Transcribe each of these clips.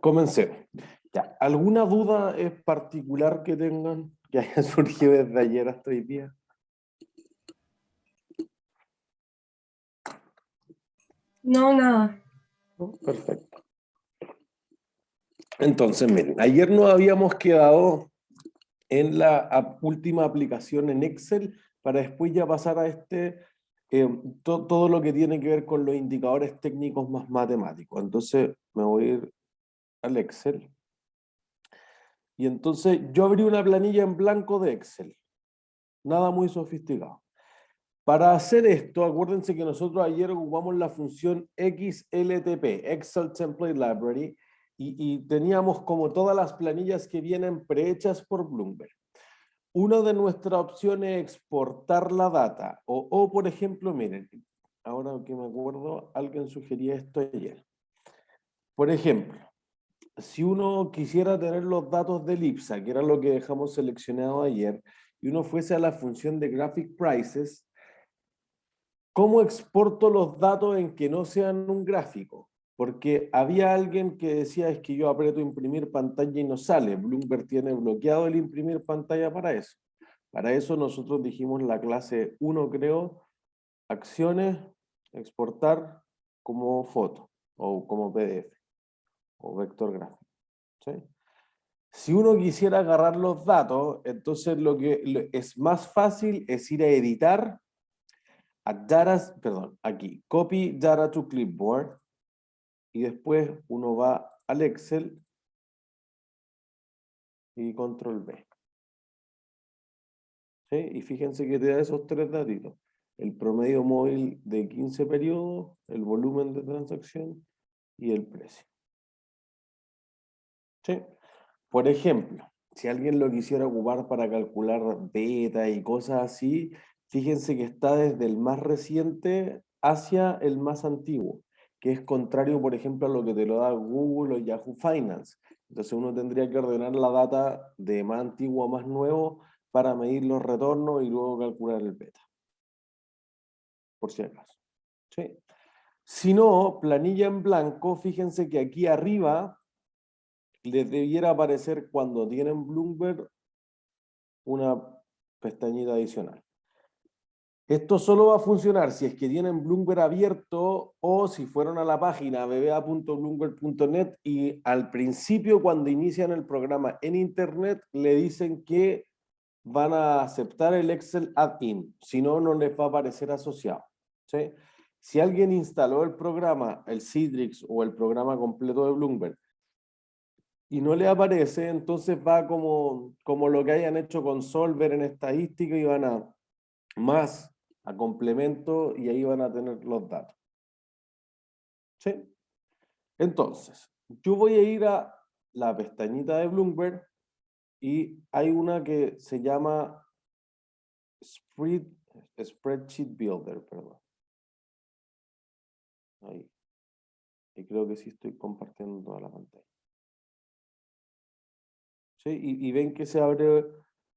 Comencemos. Ya, ¿alguna duda particular que tengan que haya surgido desde ayer hasta hoy día? No, nada. ¿No? Perfecto. Entonces, miren, ayer nos habíamos quedado en la última aplicación en Excel para después ya pasar a todo lo que tiene que ver con los indicadores técnicos más matemáticos. Entonces, me voy a ir al Excel. Y entonces yo abrí una planilla en blanco de Excel. Nada muy sofisticado. Para hacer esto, acuérdense que nosotros ayer ocupamos la función XLTP, Excel Template Library, y teníamos como todas las planillas que vienen prehechas por Bloomberg. Una de nuestras opciones es exportar la data, o por ejemplo, miren, ahora que me acuerdo, alguien sugería esto ayer. Por ejemplo, si uno quisiera tener los datos del IPSA, que era lo que dejamos seleccionado ayer, y uno fuese a la función de Graphic Prices, ¿cómo exporto los datos en que no sean un gráfico? Porque había alguien que decía, es que yo aprieto imprimir pantalla y no sale. Bloomberg tiene bloqueado el imprimir pantalla para eso. Para eso nosotros dijimos la clase 1, creo, acciones, exportar como foto o como PDF o vector gráfico. ¿Sí? Si uno quisiera agarrar los datos, entonces lo que es más fácil es ir a editar, aquí, copy data to clipboard, y después uno va al Excel y control V. ¿Sí? Y fíjense que te da esos tres datitos. El promedio móvil de 15 periodos, el volumen de transacción y el precio. ¿Sí? Por ejemplo, si alguien lo quisiera ocupar para calcular beta y cosas así, fíjense que está desde el más reciente hacia el más antiguo, que es contrario, por ejemplo, a lo que te lo da Google o Yahoo Finance. Entonces uno tendría que ordenar la data de más antiguo a más nuevo para medir los retornos y luego calcular el beta. Por si acaso. ¿Sí? Si no, planilla en blanco, fíjense que aquí arriba les debiera aparecer cuando tienen Bloomberg una pestañita adicional. Esto solo va a funcionar si es que tienen Bloomberg abierto o si fueron a la página bba.bloomberg.net y al principio cuando inician el programa en internet le dicen que van a aceptar el Excel add-in, si no, no les va a aparecer asociado. ¿Sí? Si alguien instaló el programa, el Citrix o el programa completo de Bloomberg, y no le aparece, entonces va como lo que hayan hecho con Solver en estadística y van a más a complemento y ahí van a tener los datos. ¿Sí? Entonces, yo voy a ir a la pestañita de Bloomberg y hay una que se llama Spreadsheet Builder, perdón. Ahí. Y creo que sí estoy compartiendo toda la pantalla. ¿Sí? Y ven que se abre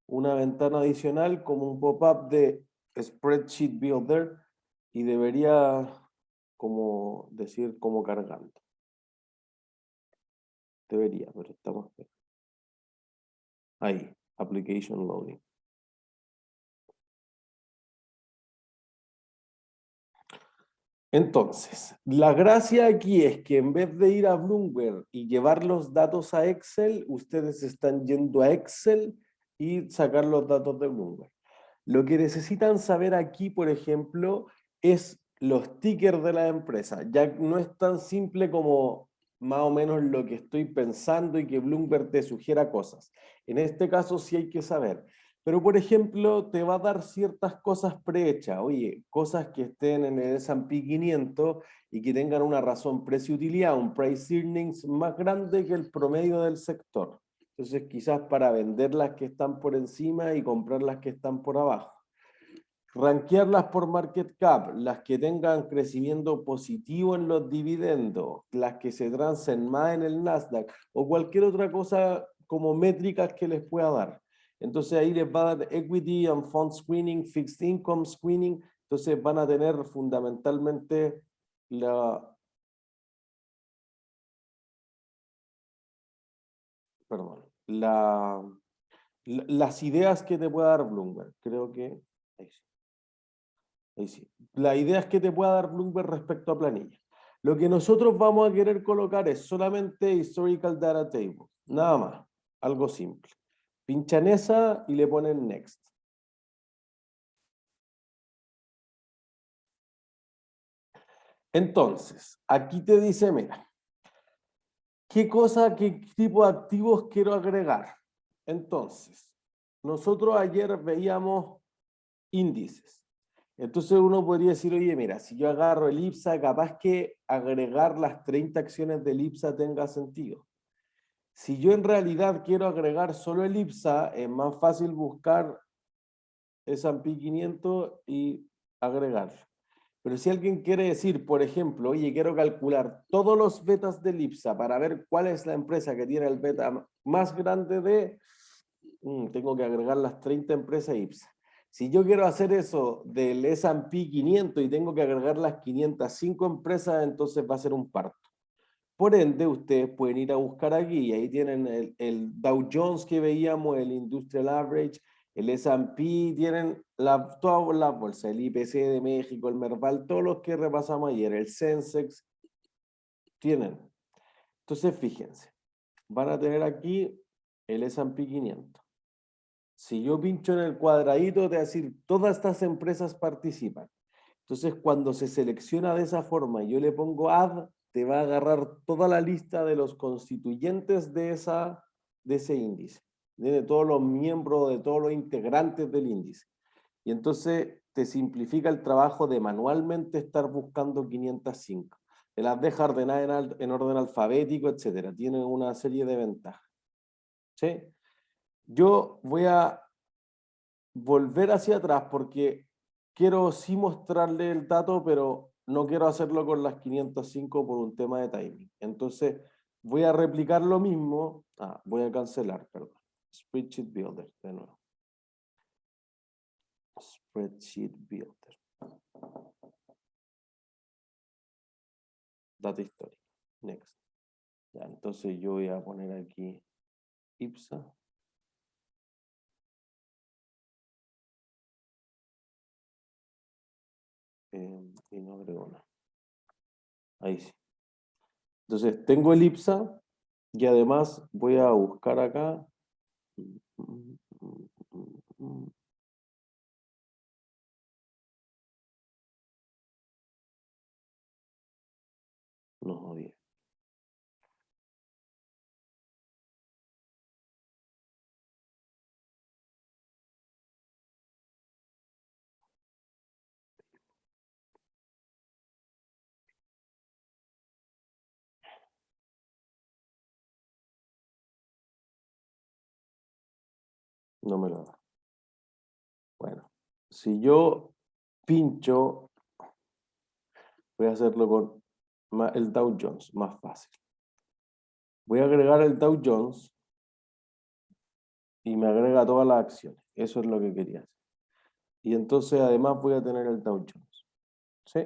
una ventana adicional como un pop-up de Spreadsheet Builder y debería como decir como cargando. Debería, pero estamos ahí, Application Loading. Entonces, la gracia aquí es que en vez de ir a Bloomberg y llevar los datos a Excel, ustedes están yendo a Excel y sacar los datos de Bloomberg. Lo que necesitan saber aquí, por ejemplo, es los tickers de la empresa. Ya no es tan simple como más o menos lo que estoy pensando y que Bloomberg te sugiera cosas. En este caso sí hay que saber. Pero, por ejemplo, te va a dar ciertas cosas prehechas. Oye, cosas que estén en el S&P 500 y que tengan una razón precio-utilidad, un price earnings más grande que el promedio del sector. Entonces, quizás para vender las que están por encima y comprar las que están por abajo. Ranquearlas por market cap, las que tengan crecimiento positivo en los dividendos, las que se trancen más en el Nasdaq o cualquier otra cosa como métricas que les pueda dar. Entonces ahí les va a dar Equity and Fund Screening, Fixed Income Screening. Entonces van a tener fundamentalmente perdón, las ideas que te pueda dar Bloomberg. Creo que, ahí sí. Ahí sí. Las ideas que te pueda dar Bloomberg respecto a planilla. Lo que nosotros vamos a querer colocar es solamente Historical Data Table. Nada más. Algo simple. Pinchan esa y le ponen Next. Entonces, aquí te dice, mira, qué tipo de activos quiero agregar. Entonces, nosotros ayer veíamos índices. Entonces uno podría decir, oye, mira, si yo agarro el IPSA, capaz que agregar las 30 acciones del IPSA tenga sentido. Si yo en realidad quiero agregar solo el IPSA, es más fácil buscar S&P 500 y agregarlo. Pero si alguien quiere decir, por ejemplo, oye, quiero calcular todos los betas del IPSA para ver cuál es la empresa que tiene el beta más grande tengo que agregar las 30 empresas IPSA. Si yo quiero hacer eso del S&P 500 y tengo que agregar las 505 empresas, entonces va a ser un parto. Por ende, ustedes pueden ir a buscar aquí, y ahí tienen el Dow Jones que veíamos, el Industrial Average, el S&P, tienen todas las bolsas, el IPC de México, el Merval, todos los que repasamos ayer, el Sensex, tienen. Entonces, fíjense, van a tener aquí el S&P 500. Si yo pincho en el cuadradito, te va a decir, todas estas empresas participan. Entonces, cuando se selecciona de esa forma y yo le pongo Add, te va a agarrar toda la lista de los constituyentes de ese índice, de todos los miembros, de todos los integrantes del índice. Y entonces te simplifica el trabajo de manualmente estar buscando 505. Te las deja ordenadas en orden alfabético, etc. Tiene una serie de ventajas. ¿Sí? Yo voy a volver hacia atrás porque quiero sí mostrarle el dato, pero no quiero hacerlo con las 505 por un tema de timing. Entonces, voy a replicar lo mismo. Voy a cancelar, perdón. Spreadsheet Builder, de nuevo. Spreadsheet Builder. Data histórica. Next. Ya, entonces yo voy a poner aquí IPSA. Y no agrego nada. Ahí sí. Entonces, tengo el IPSA y además voy a buscar acá. No, bien. No me lo da. Bueno, si yo pincho, voy a hacerlo con el Dow Jones, más fácil. Voy a agregar el Dow Jones y me agrega todas las acciones. Eso es lo que quería hacer. Y entonces además voy a tener el Dow Jones. ¿Sí?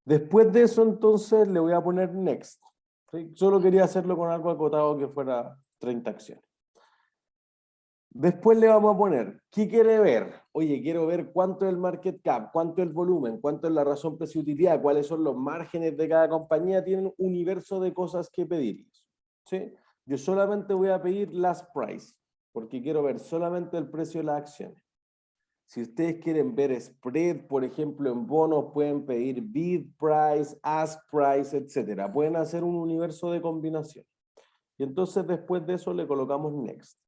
Después de eso entonces le voy a poner Next. ¿Sí? Solo quería hacerlo con algo acotado que fuera 30 acciones. Después le vamos a poner, ¿qué quiere ver? Oye, quiero ver cuánto es el market cap, cuánto es el volumen, cuánto es la razón precio-utilidad, cuáles son los márgenes de cada compañía. Tienen un universo de cosas que pedirles. ¿Sí? Yo solamente voy a pedir last price, porque quiero ver solamente el precio de las acciones. Si ustedes quieren ver spread, por ejemplo, en bonos, pueden pedir bid price, ask price, etc. Pueden hacer un universo de combinación. Y entonces después de eso le colocamos next.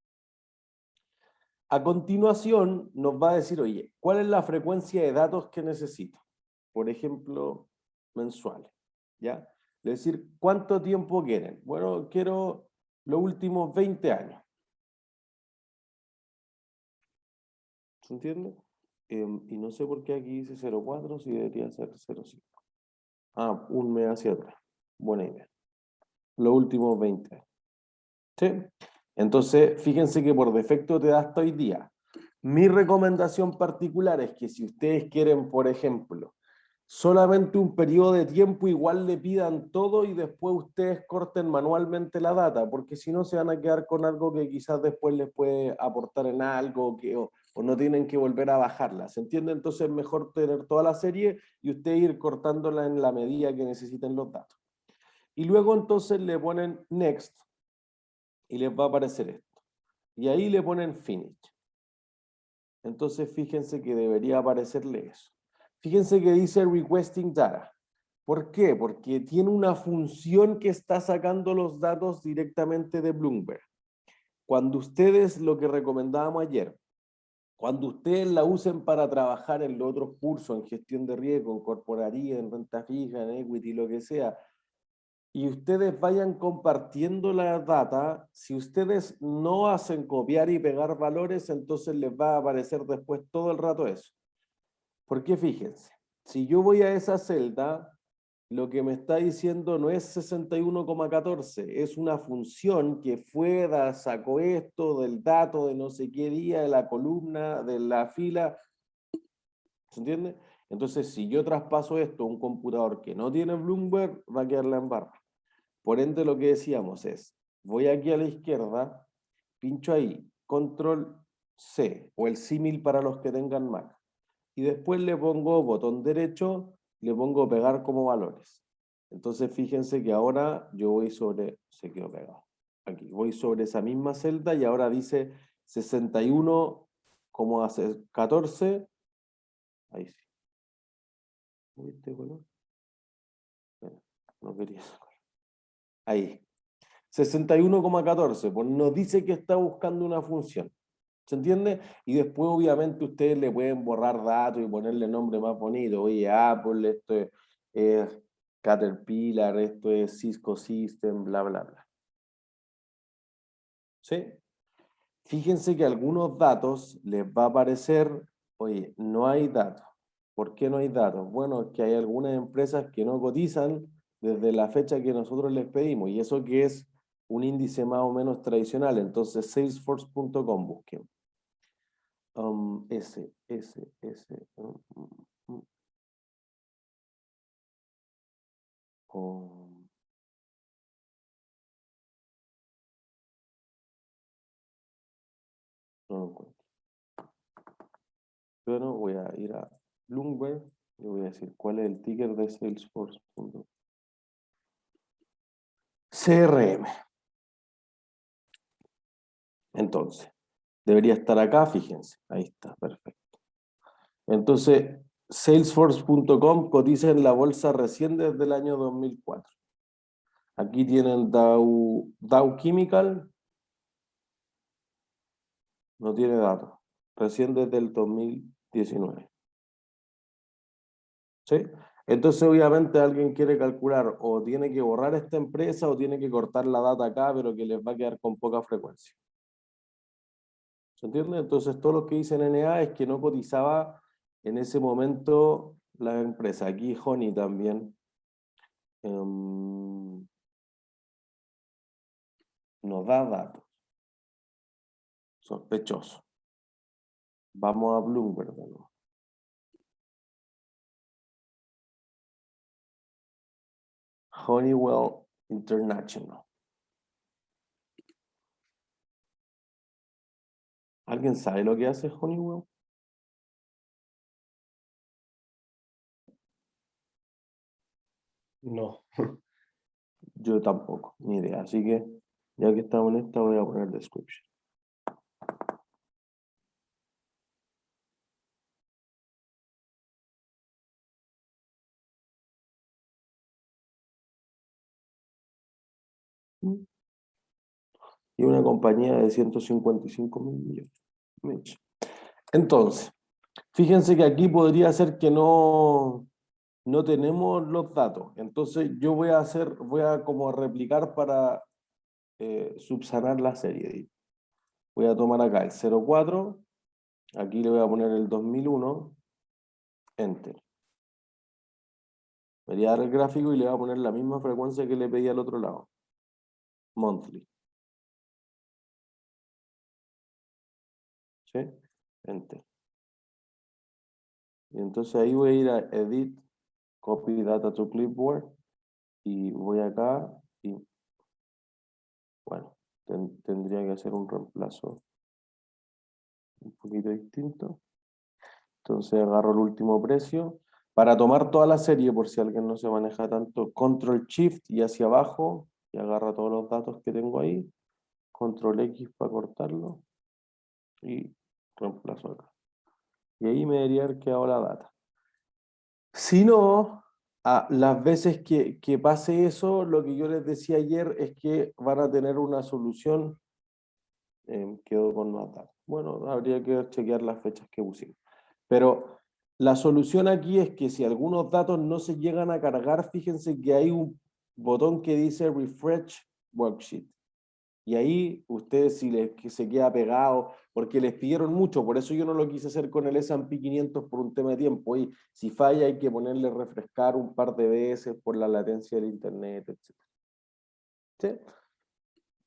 A continuación nos va a decir, oye, ¿cuál es la frecuencia de datos que necesito? Por ejemplo, mensuales, ¿ya? Es decir, ¿cuánto tiempo quieren? Bueno, quiero los últimos 20 años. ¿Se entiende? Y no sé por qué aquí dice 0,4 si debería ser 0,5. Un mes hacia atrás. Buena idea. Los últimos 20 años. ¿Sí? Entonces, fíjense que por defecto te da hasta hoy día. Mi recomendación particular es que si ustedes quieren, por ejemplo, solamente un periodo de tiempo igual le pidan todo y después ustedes corten manualmente la data, porque si no se van a quedar con algo que quizás después les puede aportar en algo o no tienen que volver a bajarla. ¿Se entiende? Entonces es mejor tener toda la serie y ustedes ir cortándola en la medida que necesiten los datos. Y luego entonces le ponen Next y les va a aparecer esto. Y ahí le ponen Finish. Entonces fíjense que debería aparecerle eso. Fíjense que dice Requesting Data. ¿Por qué? Porque tiene una función que está sacando los datos directamente de Bloomberg. Cuando ustedes, lo que recomendábamos ayer, cuando ustedes la usen para trabajar en los otros cursos, en gestión de riesgo, en corporaría, en renta fija, en equity, lo que sea, y ustedes vayan compartiendo la data, si ustedes no hacen copiar y pegar valores, entonces les va a aparecer después todo el rato eso. Porque fíjense, si yo voy a esa celda, lo que me está diciendo no es 61,14, es una función que fue, sacó esto del dato de no sé qué día, de la columna, de la fila. ¿Se entiende? Entonces, si yo traspaso esto a un computador que no tiene Bloomberg, va a quedarla en barra. Por ende, lo que decíamos es, voy aquí a la izquierda, pincho ahí, control C, o el símil para los que tengan Mac. Y después le pongo botón derecho, le pongo pegar como valores. Entonces fíjense que ahora yo voy sobre, se quedó pegado. Aquí voy sobre esa misma celda y ahora dice 61, como hace 14. Ahí sí. ¿Viste color? No quería ese color. Ahí. 61,14, pues nos dice que está buscando una función. ¿Se entiende? Y después obviamente ustedes le pueden borrar datos y ponerle nombre más bonito. Oye, Apple, esto es Caterpillar, esto es Cisco System, bla, bla, bla. ¿Sí? Fíjense que algunos datos les va a aparecer, oye, no hay datos. ¿Por qué no hay datos? Bueno, es que hay algunas empresas que no cotizan desde la fecha que nosotros les pedimos, y eso que es un índice más o menos tradicional. Entonces, salesforce.com busquen. S. Oh, no lo encuentro. Pero voy a ir a Bloomberg y voy a decir cuál es el ticker de Salesforce. CRM. Entonces, debería estar acá, fíjense. Ahí está, perfecto. Entonces, Salesforce.com cotiza en la bolsa recién desde el año 2004. Aquí tienen Dow Chemical, no tiene datos, recién desde el 2019. ¿Sí? Entonces, obviamente, alguien quiere calcular o tiene que borrar esta empresa o tiene que cortar la data acá, pero que les va a quedar con poca frecuencia. ¿Se entiende? Entonces, todo lo que dice NA es que no cotizaba en ese momento la empresa. Aquí Honey también. Nos da datos. Sospechoso. Vamos a Bloomberg de nuevo. Honeywell International. ¿Alguien sabe lo que hace Honeywell? No. Yo tampoco, ni idea. Así que, ya que estamos en esta, voy a poner description. Y una compañía de 155.000 millones. Entonces, fíjense que aquí podría ser que no tenemos los datos. Entonces yo voy a como replicar para subsanar la serie. Voy a tomar acá el 04, aquí le voy a poner el 2001, enter. Me voy a dar el gráfico y le voy a poner la misma frecuencia que le pedí al otro lado. Monthly. ¿Sí? Enter. Y entonces ahí voy a ir a Edit copy data to clipboard, y voy acá, y bueno, tendría que hacer un reemplazo un poquito distinto. Entonces agarro el último precio. Para tomar toda la serie, por si alguien no se maneja tanto, Control Shift y hacia abajo, y agarra todos los datos que tengo ahí. Control X para cortarlo, y reemplazo acá. Y ahí me debería haber quedado la data. Si no, las veces que pase eso, lo que yo les decía ayer es que van a tener una solución. Quedó con más datos. Bueno, habría que chequear las fechas que pusimos. Pero la solución aquí es que si algunos datos no se llegan a cargar, fíjense que hay un botón que dice Refresh Worksheet. Y ahí ustedes si les que se queda pegado, porque les pidieron mucho, por eso yo no lo quise hacer con el S&P 500 por un tema de tiempo. Y si falla hay que ponerle refrescar un par de veces por la latencia del internet, etc. ¿Sí?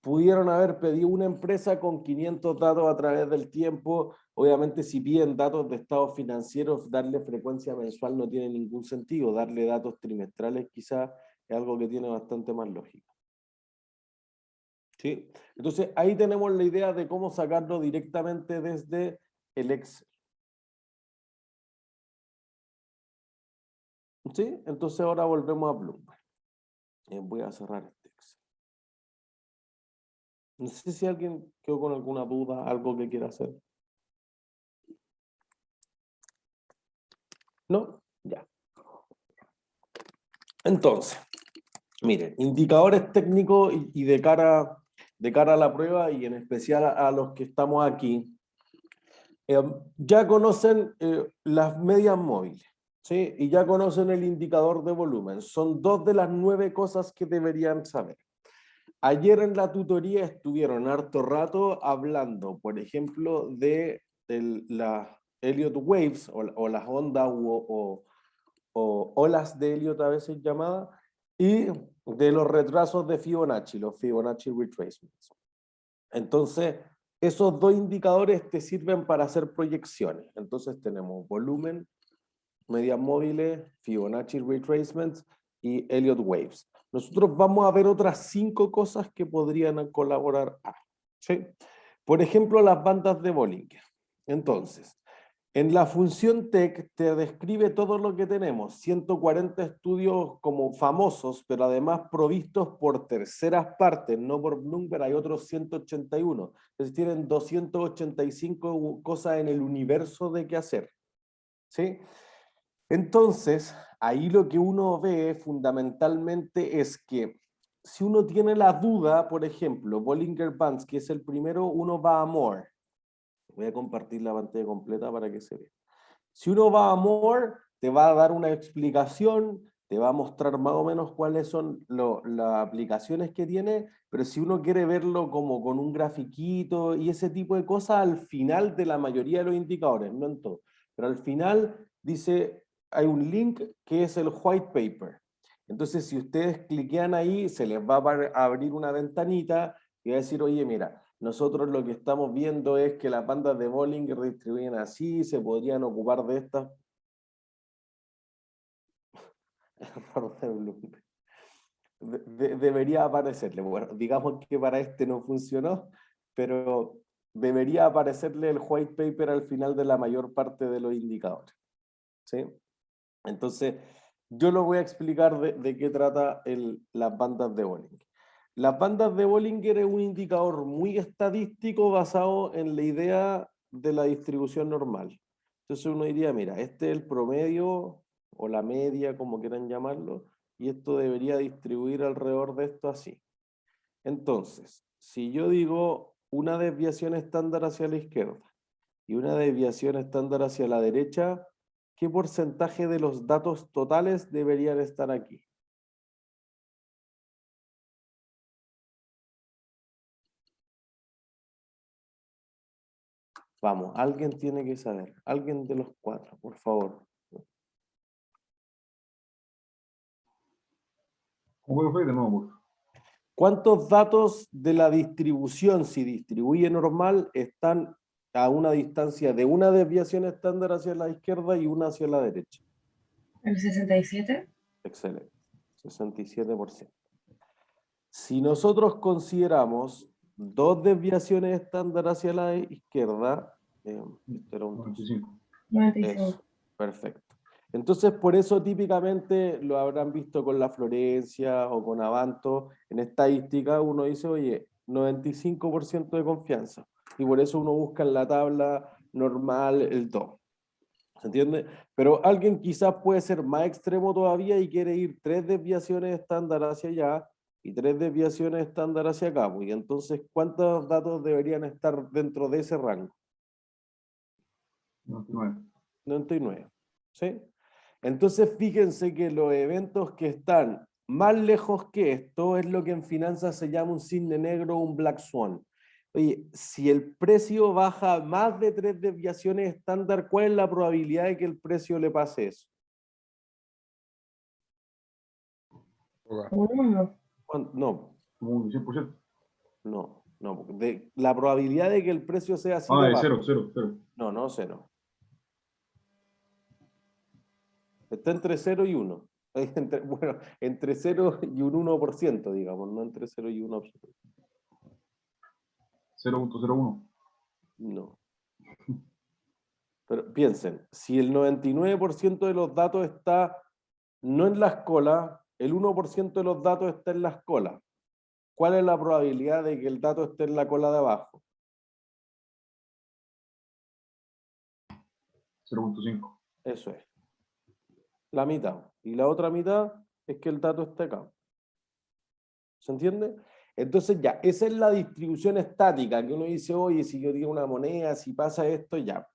Pudieron haber pedido una empresa con 500 datos a través del tiempo. Obviamente, si piden datos de estados financieros, darle frecuencia mensual no tiene ningún sentido. Darle datos trimestrales quizás es algo que tiene bastante más lógica. ¿Sí? Entonces, ahí tenemos la idea de cómo sacarlo directamente desde el Excel. ¿Sí? Entonces, ahora volvemos a Bloomberg. Voy a cerrar este Excel. No sé si alguien quedó con alguna duda, algo que quiera hacer. ¿No? Ya. Entonces, miren, indicadores técnicos y de cara a la prueba y en especial a los que estamos aquí, ya conocen las medias móviles, ¿sí? Y ya conocen el indicador de volumen. Son 2 de las 9 cosas que deberían saber. Ayer en la tutoría estuvieron harto rato hablando, por ejemplo, de las Elliott Waves o las ondas o olas de Elliott a veces llamadas, y de los retrasos de Fibonacci, los Fibonacci retracements. Entonces, esos 2 indicadores te sirven para hacer proyecciones. Entonces tenemos volumen, medias móviles, Fibonacci retracements y Elliott Waves. Nosotros vamos a ver otras 5 cosas que podrían colaborar. ¿Sí? Por ejemplo, las bandas de Bollinger. Entonces, en la función TEC te describe todo lo que tenemos, 140 estudios como famosos, pero además provistos por terceras partes, no por Bloomberg, hay otros 181. Entonces tienen 285 cosas en el universo de qué hacer. ¿Sí? Entonces, ahí lo que uno ve fundamentalmente es que si uno tiene la duda, por ejemplo, Bollinger Bands, que es el primero, uno va a More. Voy a compartir la pantalla completa para que se vea. Si uno va a More, te va a dar una explicación, te va a mostrar más o menos cuáles son las aplicaciones que tiene, pero si uno quiere verlo como con un grafiquito y ese tipo de cosas, al final de la mayoría de los indicadores, no en todo, pero al final dice, hay un link que es el white paper. Entonces, si ustedes cliquean ahí, se les va a abrir una ventanita y va a decir, oye, mira, nosotros lo que estamos viendo es que las bandas de Bollinger distribuyen así, se podrían ocupar de estas. Error de Bloomberg. Debería aparecerle. Bueno, digamos que para este no funcionó, pero debería aparecerle el white paper al final de la mayor parte de los indicadores. ¿Sí? Entonces, yo lo voy a explicar de qué trata las bandas de Bollinger. Las bandas de Bollinger es un indicador muy estadístico basado en la idea de la distribución normal. Entonces uno diría, mira, este es el promedio o la media, como quieran llamarlo, y esto debería distribuir alrededor de esto así. Entonces, si yo digo una desviación estándar hacia la izquierda y una desviación estándar hacia la derecha, ¿qué porcentaje de los datos totales deberían estar aquí? Vamos, alguien tiene que saber. Alguien de los 4, por favor. De nuevo. ¿Cuántos datos de la distribución, si distribuye normal, están a una distancia de una desviación estándar hacia la izquierda y una hacia la derecha? ¿El 67? Excelente, 67%. Si nosotros consideramos dos desviaciones estándar hacia la izquierda, este era un 95. 95. eso, perfecto. Entonces, por eso típicamente lo habrán visto con la Florencia o con Avanto. En estadística uno dice, oye, 95% de confianza. Y por eso uno busca en la tabla normal el 2. ¿Se entiende? Pero alguien quizás puede ser más extremo todavía y quiere ir 3 desviaciones estándar hacia allá y 3 desviaciones estándar hacia acá. Y entonces, ¿cuántos datos deberían estar dentro de ese rango? 99. 99. ¿Sí? Entonces, fíjense que los eventos que están más lejos que esto es lo que en finanzas se llama un cisne negro o un black swan. Oye, si el precio baja más de 3 desviaciones estándar, ¿cuál es la probabilidad de que el precio le pase eso? Uno. No, Como un 100%. no. La probabilidad de que el precio sea así Ah, de de bajo. 0, 0, 0. No, cero. Está entre 0 y 1. Bueno, entre 0 y un 1%, digamos, no entre 0 y 1 absoluto. 0.01. No. Pero piensen, si el 99% de los datos está no en las colas, el 1% de los datos está en las colas. ¿Cuál es la probabilidad de que el dato esté en la cola de abajo? 0.5. Eso es. La mitad. Y la otra mitad es que el dato esté acá. ¿Se entiende? Entonces ya, esa es la distribución estática, que uno dice, oye, si yo digo una moneda, si pasa esto, ya.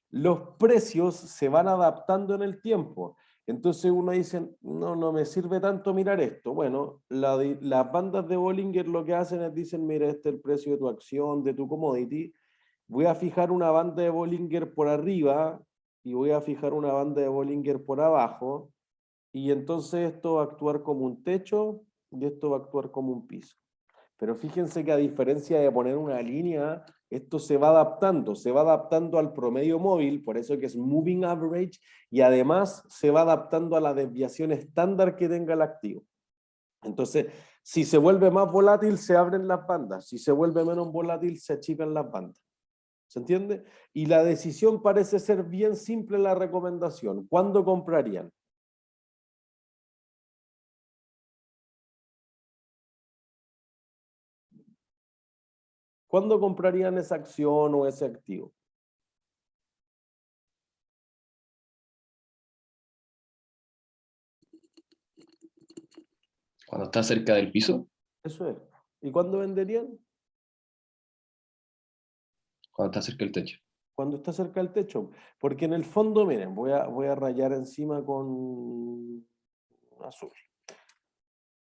Los precios se van adaptando en el tiempo. Entonces uno dice, no me sirve tanto mirar esto. Bueno, las bandas de Bollinger lo que hacen es, dicen, mira, este es el precio de tu acción, de tu commodity. Voy a fijar una banda de Bollinger por arriba y voy a fijar una banda de Bollinger por abajo. Y entonces esto va a actuar como un techo y esto va a actuar como un piso. Pero fíjense que a diferencia de poner una línea, esto se va adaptando al promedio móvil, por eso que es moving average, y además se va adaptando a la desviación estándar que tenga el activo. Entonces, si se vuelve más volátil, se abren las bandas, si se vuelve menos volátil, se achican las bandas. ¿Se entiende? Y la decisión parece ser bien simple, la recomendación. ¿Cuándo comprarían? ¿Cuándo comprarían esa acción o ese activo? Cuando está cerca del piso, Eso es. ¿Y cuándo venderían? cuando está cerca del techo. Cuando está cerca del techo. Porque en el fondo, miren, voy a rayar encima con azul.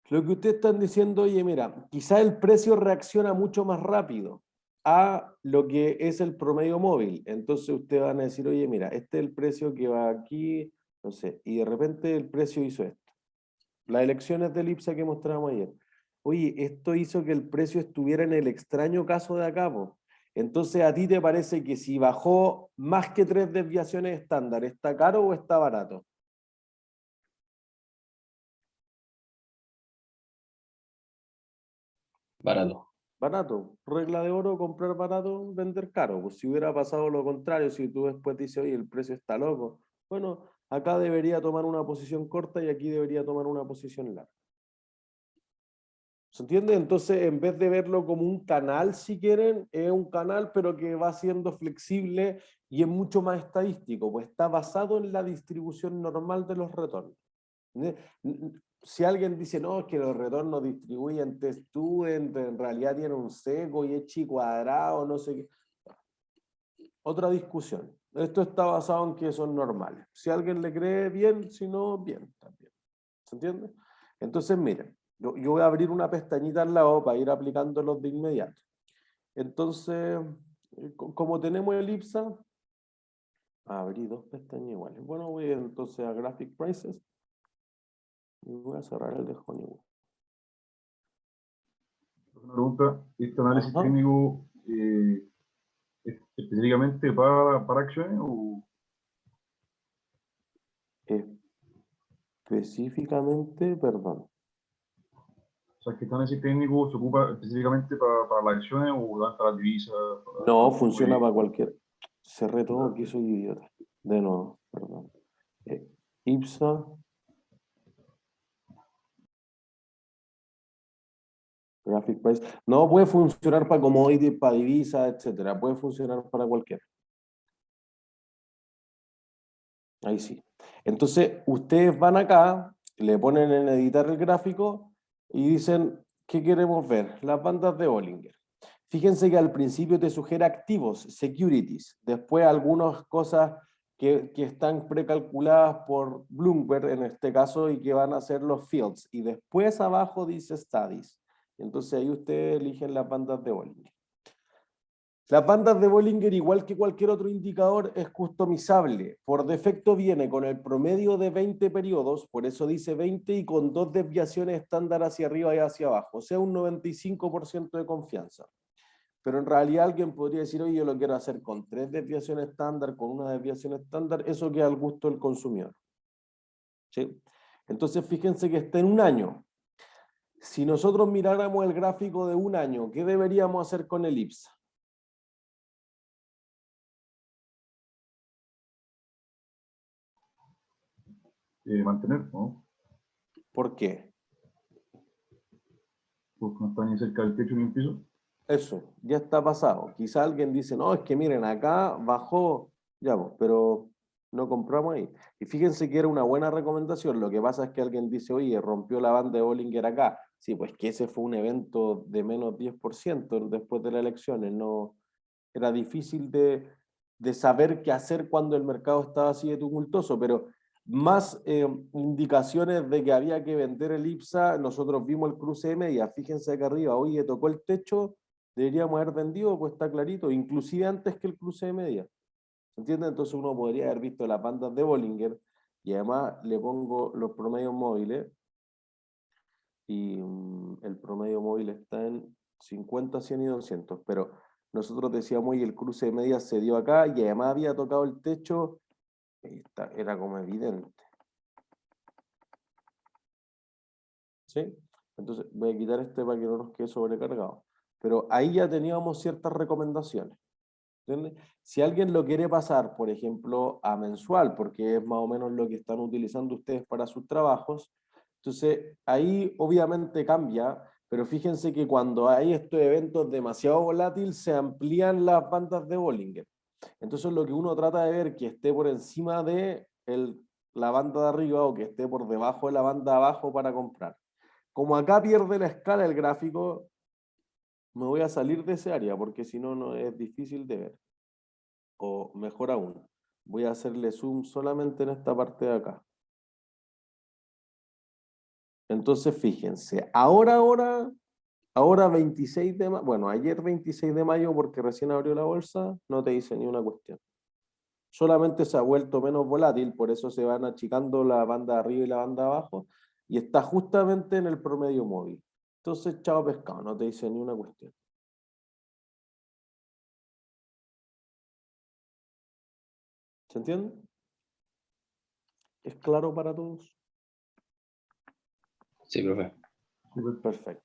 Lo que ustedes están diciendo, oye, mira, quizá el precio reacciona mucho más rápido a lo que es el promedio móvil. Entonces ustedes van a decir, oye, mira, este es el precio que va aquí, no sé, y de repente el precio hizo esto. Las elecciones del IPSA que mostramos ayer. Oye, esto hizo que el precio estuviera en el extraño caso de acá, po. Entonces, ¿a ti te parece que si bajó más que 3 desviaciones estándar, está caro o está barato? Barato. Barato. Regla de oro, comprar barato, vender caro. Pues si hubiera pasado lo contrario, si tú después dices, oye, el precio está loco. Bueno, acá debería tomar una posición corta y aquí debería tomar una posición larga. ¿Se entiende? Entonces, en vez de verlo como un canal, si quieren, es un canal, pero que va siendo flexible y es mucho más estadístico, pues está basado en la distribución normal de los retornos. Si alguien dice, no, es que los retornos distribuyen test-student, en realidad tiene un seco y es chi cuadrado, no sé qué. Otra discusión. Esto está basado en que son normales. Si alguien le cree bien, si no, bien también. ¿Se entiende? Entonces, miren, yo voy a abrir una pestañita al lado para ir aplicándolos de inmediato. Entonces, como tenemos el IPSA, abrí dos pestañas iguales. Bueno, voy entonces a Graphic Prices y voy a cerrar el de Honeywell. Una pregunta, ¿este análisis Ajá. técnico es específicamente para acciones o Eh, Específicamente, perdón. O sea, que este análisis técnico se ocupa específicamente para las acciones o para las divisas. No, funciona para cualquier. Cerré todo, que soy idiota. De nuevo, perdón. IPSA. Graphic Price. No puede funcionar para commodities, para divisas, etcétera. Puede funcionar para cualquiera. Ahí sí. Entonces, ustedes van acá, le ponen en editar el gráfico y dicen, ¿qué queremos ver? Las bandas de Bollinger. Fíjense que al principio te sugiere activos, securities, después algunas cosas que están precalculadas por Bloomberg en este caso y que van a ser los fields. Y después abajo dice studies. Entonces ahí ustedes eligen las bandas de Bollinger. Las bandas de Bollinger, igual que cualquier otro indicador, es customizable. Por defecto viene con el promedio de 20 periodos, por eso dice 20, y con 2 desviaciones estándar hacia arriba y hacia abajo, o sea, un 95% de confianza. Pero en realidad alguien podría decir, oye, yo lo quiero hacer con 3 desviaciones estándar, con una desviación estándar, eso queda al gusto del consumidor. ¿Sí? Entonces, fíjense que está en un año. Si nosotros miráramos el gráfico de un año, ¿qué deberíamos hacer con el IPSA? Mantener, ¿no? ¿Por qué? Porque no está ni cerca del techo ni el piso. Eso, ya está pasado. Quizá alguien dice, no, es que miren, acá bajó, ya, pues, pero no compramos ahí. Y fíjense que era una buena recomendación. Lo que pasa es que alguien dice, oye, rompió la banda de Bollinger acá. Sí, pues que ese fue un evento de menos 10% después de las elecciones. No, era difícil de saber qué hacer cuando el mercado estaba así de tumultuoso, pero más indicaciones de que había que vender el IPSA. Nosotros vimos el cruce de media. Fíjense acá arriba, oye, tocó el techo. Deberíamos haber vendido, pues está clarito, inclusive antes que el cruce de media. ¿Se entiende? Entonces uno podría haber visto las bandas de Bollinger y además le pongo los promedios móviles y el promedio móvil está en 50, 100 y 200, pero nosotros decíamos, y el cruce de media se dio acá y además había tocado el techo, era como evidente. ¿Sí? Entonces voy a quitar este para que no nos quede sobrecargado. Pero ahí ya teníamos ciertas recomendaciones. ¿Entiendes? Si alguien lo quiere pasar, por ejemplo, a mensual, porque es más o menos lo que están utilizando ustedes para sus trabajos, entonces ahí obviamente cambia, pero fíjense que cuando hay estos eventos demasiado volátiles, se amplían las bandas de Bollinger. Entonces lo que uno trata de ver que esté por encima de la banda de arriba o que esté por debajo de la banda de abajo para comprar. Como acá pierde la escala el gráfico, me voy a salir de ese área porque si no, no es difícil de ver. O mejor aún, voy a hacerle zoom solamente en esta parte de acá. Entonces, fíjense, ahora 26 de mayo, bueno, ayer 26 de mayo porque recién abrió la bolsa, no te hice ni una cuestión. Solamente se ha vuelto menos volátil, por eso se van achicando la banda de arriba y la banda de abajo, y está justamente en el promedio móvil. Entonces, chao pescado, no te hice ni una cuestión. ¿Se entiende? ¿Es claro para todos? Sí, profe. Perfecto.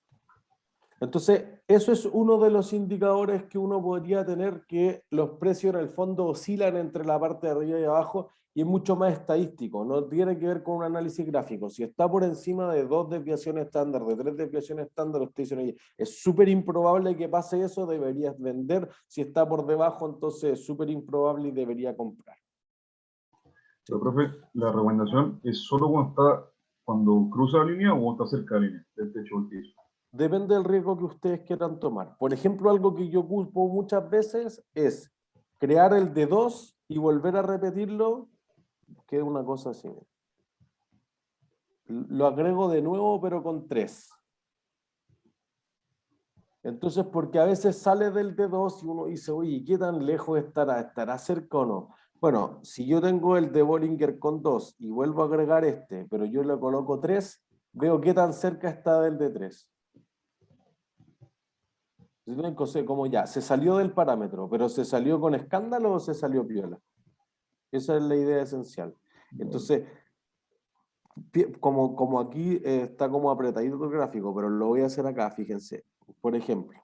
Entonces, eso es uno de los indicadores que uno podría tener, que los precios en el fondo oscilan entre la parte de arriba y abajo, y es mucho más estadístico, no tiene que ver con un análisis gráfico. Si está por encima de 2 desviaciones estándar, de 3 desviaciones estándar, usted dice, oye, es súper improbable que pase eso, deberías vender. Si está por debajo, entonces es súper improbable y debería comprar. Pero, profe, la recomendación es solo cuando cruza la línea o cuando está cerca de la línea, del techo del piso. Depende del riesgo que ustedes quieran tomar. Por ejemplo, algo que yo ocupo muchas veces es crear el de 2 y volver a repetirlo, que es una cosa así. Lo agrego de nuevo, pero con 3. Entonces, porque a veces sale del de 2 y uno dice, oye, ¿qué tan lejos estará? ¿Estará cerca o no? Bueno, si yo tengo el de Bollinger con 2 y vuelvo a agregar este, pero yo le coloco 3, veo qué tan cerca está del de 3. Como ya, se salió del parámetro, pero ¿se salió con escándalo o se salió piola? Esa es la idea esencial. Entonces, como aquí está como apretadito el gráfico, pero lo voy a hacer acá, fíjense. Por ejemplo,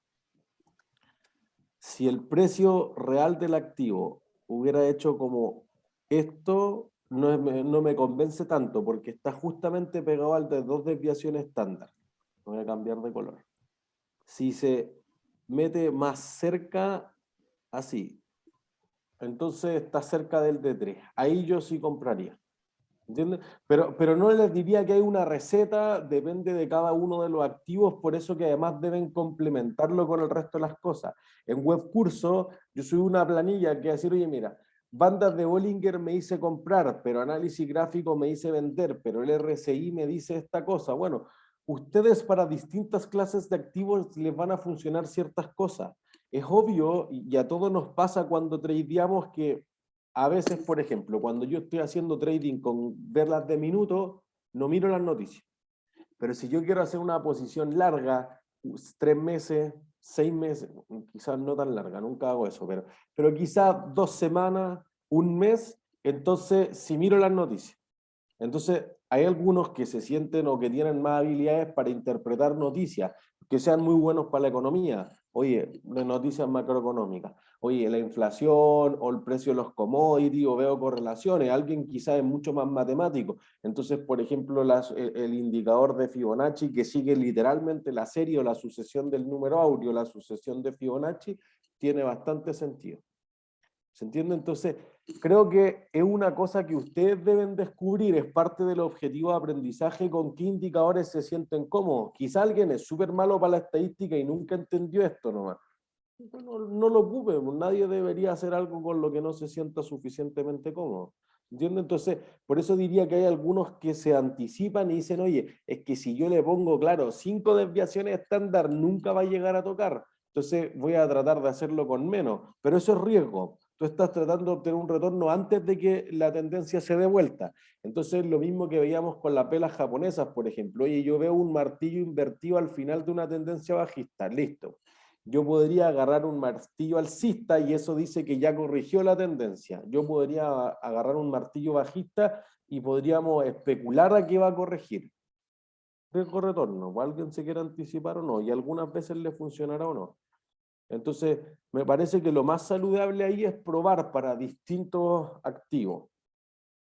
si el precio real del activo hubiera hecho como esto, no me convence tanto, porque está justamente pegado al de 2 desviaciones estándar. Voy a cambiar de color. Si se mete más cerca, así, entonces está cerca del D3. Ahí yo sí compraría. ¿Entienden? Pero no les diría que hay una receta, depende de cada uno de los activos, por eso que además deben complementarlo con el resto de las cosas. En Webcurso, yo subí una planilla que decir, oye, mira, bandas de Bollinger me dice comprar, pero análisis gráfico me dice vender, pero el RSI me dice esta cosa. Bueno, ustedes para distintas clases de activos les van a funcionar ciertas cosas. Es obvio, y a todos nos pasa cuando tradeamos que a veces, por ejemplo, cuando yo estoy haciendo trading con verlas de minuto, no miro las noticias. Pero si yo quiero hacer una posición larga, 3 meses, 6 meses, quizás no tan larga, nunca hago eso, pero quizás 2 semanas, un mes, entonces si miro las noticias. Entonces, hay algunos que se sienten o que tienen más habilidades para interpretar noticias, que sean muy buenos para la economía. Oye, noticias macroeconómicas. Oye, la inflación o el precio de los commodities, o veo correlaciones. Alguien quizás es mucho más matemático. Entonces, por ejemplo, el indicador de Fibonacci, que sigue literalmente la serie o la sucesión del número áureo, la sucesión de Fibonacci, tiene bastante sentido. ¿Se entiende? Entonces, creo que es una cosa que ustedes deben descubrir, es parte del objetivo de aprendizaje, con qué indicadores se sienten cómodos. Quizá alguien es súper malo para la estadística y nunca entendió esto nomás. No lo ocupe, nadie debería hacer algo con lo que no se sienta suficientemente cómodo. ¿Entiende? Entonces, por eso diría que hay algunos que se anticipan y dicen, oye, es que si yo le pongo, claro, 5 desviaciones estándar, nunca va a llegar a tocar. Entonces voy a tratar de hacerlo con menos, pero eso es riesgo. Tú estás tratando de obtener un retorno antes de que la tendencia se dé vuelta. Entonces, lo mismo que veíamos con las velas japonesas, por ejemplo. Oye, yo veo un martillo invertido al final de una tendencia bajista, listo. Yo podría agarrar un martillo alcista y eso dice que ya corrigió la tendencia. Yo podría agarrar un martillo bajista y podríamos especular a qué va a corregir. Riesgo retorno, o alguien se quiere anticipar o no, y algunas veces le funcionará o no. Entonces, me parece que lo más saludable ahí es probar para distintos activos.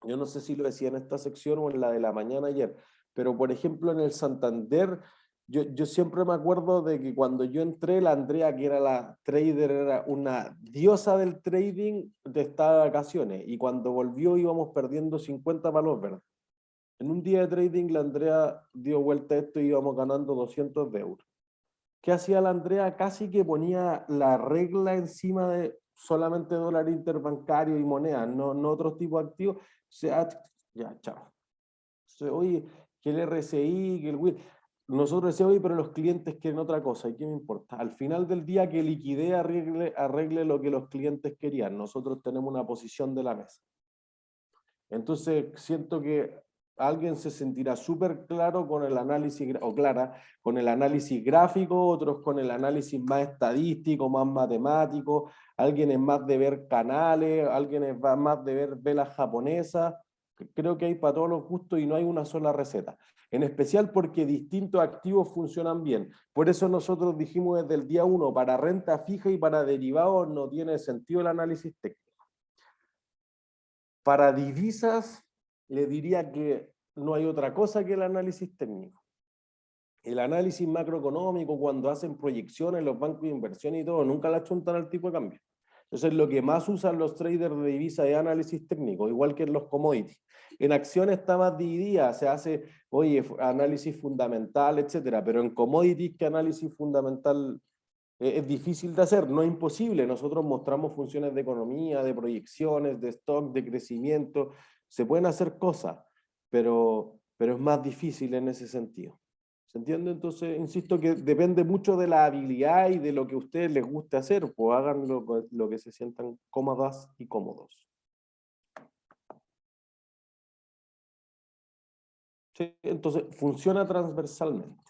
Yo no sé si lo decía en esta sección o en la de la mañana ayer, pero por ejemplo en el Santander, yo siempre me acuerdo de que cuando yo entré, la Andrea, que era la trader, era una diosa del trading, estaba de vacaciones, y cuando volvió íbamos perdiendo 50 palos verdes. En un día de trading la Andrea dio vuelta a esto y íbamos ganando 200 de euros. ¿Qué hacía la Andrea? Casi que ponía la regla encima de solamente dólar interbancario y moneda, no otros tipos de activos. O sea, ya, chao. Oye, que el RSI, que el WIL. Nosotros decíamos, oye, pero los clientes quieren otra cosa, ¿y qué me importa? Al final del día, que liquidez arregle lo que los clientes querían. Nosotros tenemos una posición de la mesa. Entonces, siento que alguien se sentirá súper claro con el análisis, o clara, con el análisis gráfico, otros con el análisis más estadístico, más matemático, alguien es más de ver canales, alguien es más de ver velas japonesas. Creo que hay para todos los gustos y no hay una sola receta. En especial porque distintos activos funcionan bien. Por eso nosotros dijimos desde el día 1, para renta fija y para derivados no tiene sentido el análisis técnico. Para divisas, le diría que no hay otra cosa que el análisis técnico. El análisis macroeconómico, cuando hacen proyecciones, los bancos de inversión y todo, nunca la chuntan al tipo de cambio. Entonces, lo que más usan los traders de divisas es análisis técnico, igual que en los commodities. En acciones está más dividida, se hace, oye, análisis fundamental, etcétera, pero en commodities, ¿qué análisis fundamental? Es difícil de hacer, no es imposible. Nosotros mostramos funciones de economía, de proyecciones, de stock, de crecimiento. Se pueden hacer cosas, pero es más difícil en ese sentido. ¿Se entiende? Entonces, insisto que depende mucho de la habilidad y de lo que a ustedes les guste hacer, pues hagan lo que se sientan cómodas y cómodos. ¿Sí? Entonces, funciona transversalmente.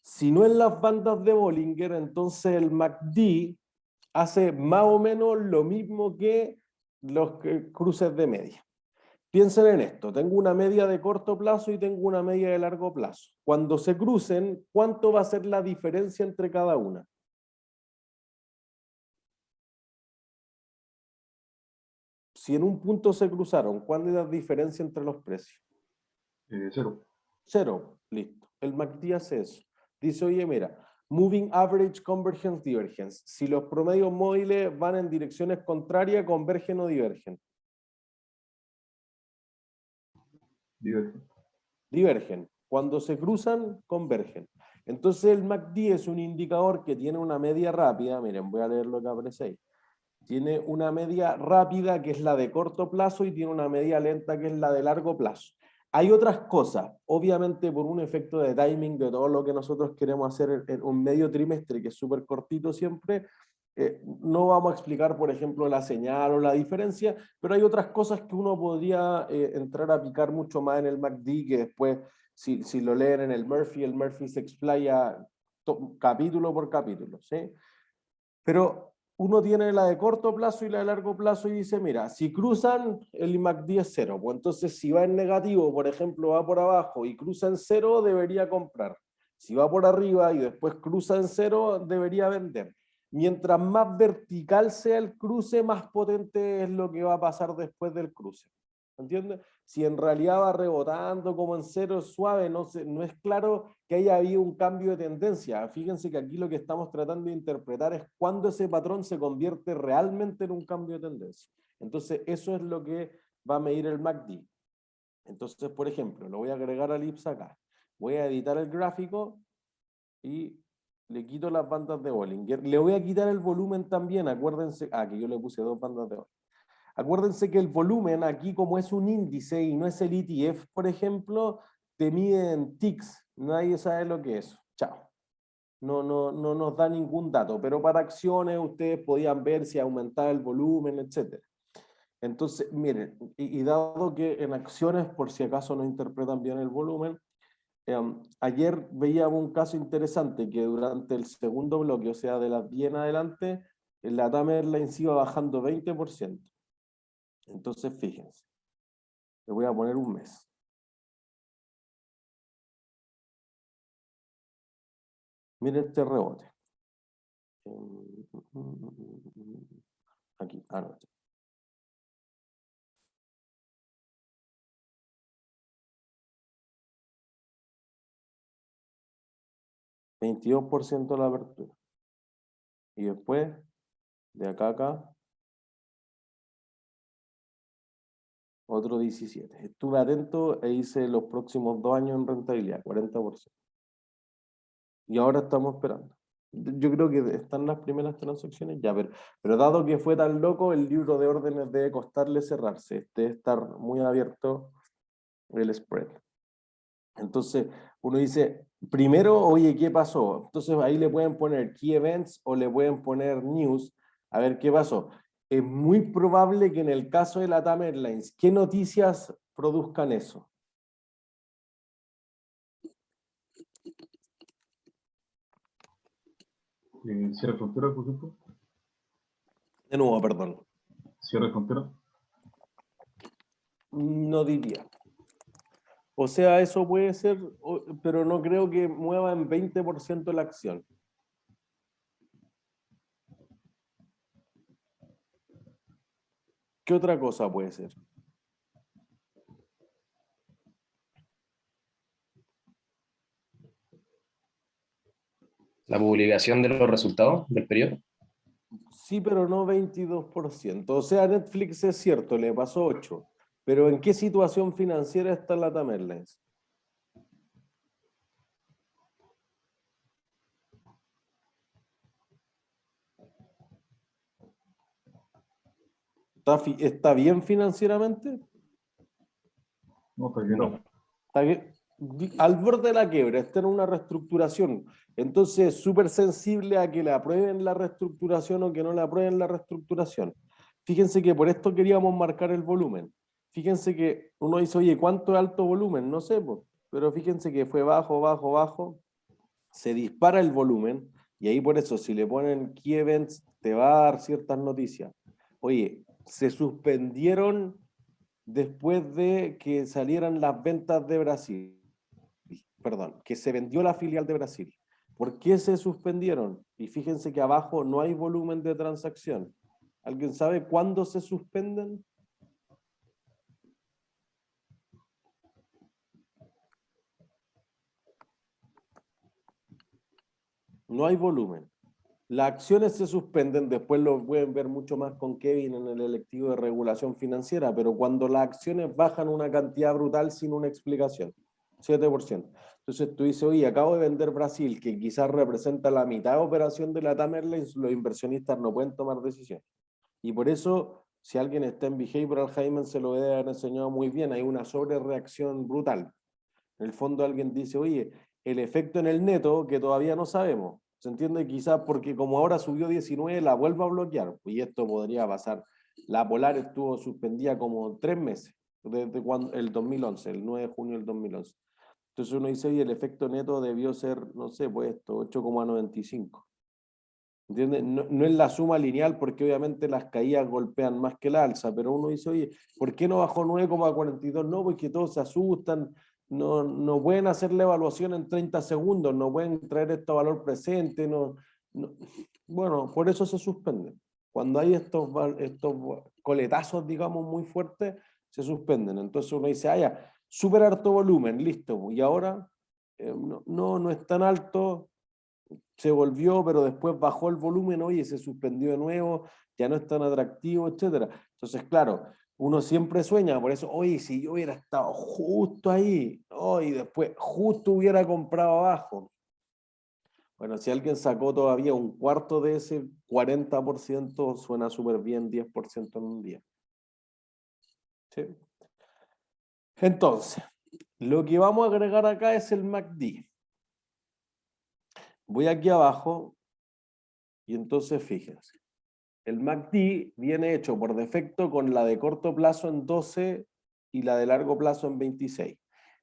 Si no en las bandas de Bollinger, entonces el MACD hace más o menos lo mismo que los cruces de media. Piensen en esto, tengo una media de corto plazo y tengo una media de largo plazo. Cuando se crucen, ¿cuánto va a ser la diferencia entre cada una? Si en un punto se cruzaron, ¿cuál es la diferencia entre los precios? 0. 0, listo. El MACD hace eso. Dice, oye, mira, Moving Average Convergence Divergence. Si los promedios móviles van en direcciones contrarias, ¿convergen o divergen? Divergen. Divergen. Cuando se cruzan, convergen. Entonces el MACD es un indicador que tiene una media rápida. Miren, voy a leer lo que aparece ahí. Tiene una media rápida que es la de corto plazo y tiene una media lenta que es la de largo plazo. Hay otras cosas, obviamente por un efecto de timing de todo lo que nosotros queremos hacer en un medio trimestre, que es súper cortito siempre, no vamos a explicar, por ejemplo, la señal o la diferencia, pero hay otras cosas que uno podría entrar a picar mucho más en el MACD, que después, si lo leen en el Murphy se explaya capítulo por capítulo, ¿sí? Pero uno tiene la de corto plazo y la de largo plazo y dice, mira, si cruzan, el MACD es 0. Pues entonces, si va en negativo, por ejemplo, va por abajo y cruza en 0, debería comprar. Si va por arriba y después cruza en 0, debería vender. Mientras más vertical sea el cruce, más potente es lo que va a pasar después del cruce. ¿Entiendes? Si en realidad va rebotando como en 0 suave, no es claro que haya habido un cambio de tendencia. Fíjense que aquí lo que estamos tratando de interpretar es cuándo ese patrón se convierte realmente en un cambio de tendencia. Entonces, eso es lo que va a medir el MACD. Entonces, por ejemplo, lo voy a agregar al IPSA acá. Voy a editar el gráfico y le quito las bandas de Bollinger. Le voy a quitar el volumen también, acuérdense, que yo le puse 2 bandas de Bollinger. Acuérdense que el volumen aquí, como es un índice y no es el ETF, por ejemplo, te mide en ticks. Nadie sabe lo que es. Chao. No nos da ningún dato, pero para acciones ustedes podían ver si aumentaba el volumen, etc. Entonces, miren, y dado que en acciones, por si acaso no interpretan bien el volumen, ayer veíamos un caso interesante que durante el segundo bloque, o sea, de las 10 en adelante, la LATAM Airlines iba bajando 20%. Entonces, fíjense, le voy a poner un mes. Miren este rebote. Aquí, anoche. $22 la apertura. Y después, de acá a acá, otro 17. Estuve atento e hice los próximos 2 años en rentabilidad, 40%. Y ahora estamos esperando. Yo creo que están las primeras transacciones ya, pero dado que fue tan loco, el libro de órdenes debe costarle cerrarse, debe estar muy abierto el spread. Entonces, uno dice, primero, oye, ¿qué pasó? Entonces ahí le pueden poner key events o le pueden poner news, a ver qué pasó. Es muy probable que en el caso de LATAM Airlines, ¿qué noticias produzcan eso? Cierre de frontera, por ejemplo. De nuevo, perdón. Cierre de frontera. No diría. O sea, eso puede ser, pero no creo que mueva en 20% la acción. ¿Qué otra cosa puede ser? La publicación de los resultados del periodo. Sí, pero no 22%. O sea, Netflix es cierto, le pasó 8%. Pero ¿en qué situación financiera está LATAM Airlines? ¿Está bien financieramente? No, está quebrado. No. Al borde de la quiebra, está en una reestructuración. Entonces es súper sensible a que le aprueben la reestructuración o que no le aprueben la reestructuración. Fíjense que por esto queríamos marcar el volumen. Fíjense que uno dice, oye, ¿cuánto es alto volumen? No sé, pero fíjense que fue bajo, bajo, bajo. Se dispara el volumen y ahí por eso si le ponen key events te va a dar ciertas noticias. Oye, se suspendieron después de que salieran las ventas de Brasil. Perdón, que se vendió la filial de Brasil. ¿Por qué se suspendieron? Y fíjense que abajo no hay volumen de transacción. ¿Alguien sabe cuándo se suspenden? No hay volumen. Las acciones se suspenden, después lo pueden ver mucho más con Kevin en el electivo de regulación financiera, pero cuando las acciones bajan una cantidad brutal sin una explicación, 7%. Entonces tú dices, oye, acabo de vender Brasil, que quizás representa la mitad de operación de la TAM Airlines, los inversionistas no pueden tomar decisiones. Y por eso, si alguien está en Behavioral, Jaime se lo debe haber enseñado muy bien, hay una sobrereacción brutal. En el fondo alguien dice, oye, el efecto en el neto que todavía no sabemos. ¿Se entiende? Quizás porque como ahora subió 19, la vuelva a bloquear. Y esto podría pasar. La Polar estuvo suspendida como 3 meses, desde cuando, el 2011, el 9 de junio del 2011. Entonces uno dice, oye, el efecto neto debió ser, no sé, pues esto, 8,95. ¿Entiendes? No, no es la suma lineal porque obviamente las caídas golpean más que la alza, pero uno dice, oye, ¿por qué no bajó 9,42? No, porque todos se asustan, no pueden hacer la evaluación en 30 segundos, no pueden traer esto a valor presente, no. Bueno, por eso se suspenden. Cuando hay estos coletazos, digamos, muy fuertes, se suspenden. Entonces uno dice, ya, súper alto volumen, listo. Y ahora no es tan alto, se volvió, pero después bajó el volumen, oye, se suspendió de nuevo, ya no es tan atractivo, etcétera. Entonces, claro, uno siempre sueña, por eso, oye, si yo hubiera estado justo ahí, y después justo hubiera comprado abajo. Bueno, si alguien sacó todavía un cuarto de ese 40%, suena súper bien, 10% en un día. ¿Sí? Entonces, lo que vamos a agregar acá es el MACD. Voy aquí abajo y entonces fíjense. El MACD viene hecho por defecto con la de corto plazo en 12 y la de largo plazo en 26.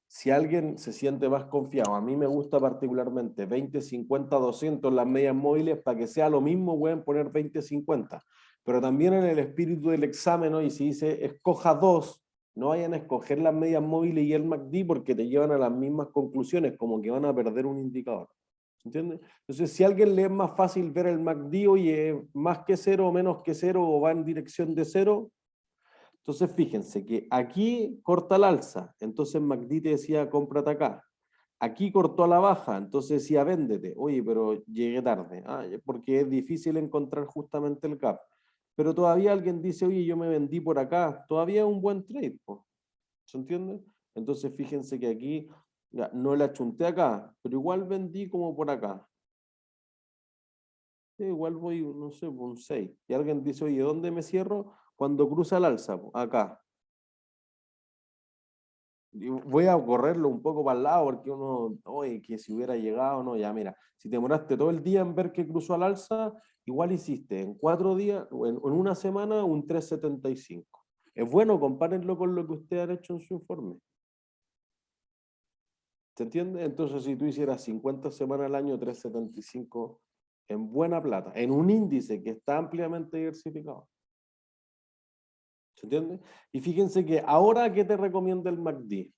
Si alguien se siente más confiado, a mí me gusta particularmente 20, 50, 200 las medias móviles, para que sea lo mismo pueden poner 20, 50. Pero también en el espíritu del examen, ¿no? Y si dice escoja 2, no vayan a escoger las medias móviles y el MACD porque te llevan a las mismas conclusiones, como que van a perder un indicador. ¿Entiendes? Entonces, si a alguien le es más fácil ver el MACD, oye, más que 0 o menos que 0 o va en dirección de 0, entonces fíjense que aquí corta al alza, entonces MACD te decía cómprate acá. Aquí cortó a la baja, entonces decía véndete. Oye, pero llegué tarde, porque es difícil encontrar justamente el gap. Pero todavía alguien dice, oye, yo me vendí por acá, todavía es un buen trade, ¿se entiende? Entonces fíjense que aquí ya, no la chunté acá, pero igual vendí como por acá. Sí, igual voy, no sé, un 6. Y alguien dice, oye, ¿dónde me cierro? Cuando cruza el alza, acá. Y voy a correrlo un poco para el lado porque uno, oye, que si hubiera llegado, no, ya mira, si te demoraste todo el día en ver que cruzó al alza, igual hiciste en 4 días, o en una semana, un 3,75. Es bueno, compárenlo con lo que ustedes han hecho en su informe. ¿Se entiende? Entonces, si tú hicieras 50 semanas al año, 3,75 en buena plata, en un índice que está ampliamente diversificado. ¿Se entiende? Y fíjense que ahora, ¿qué te recomienda el MACD?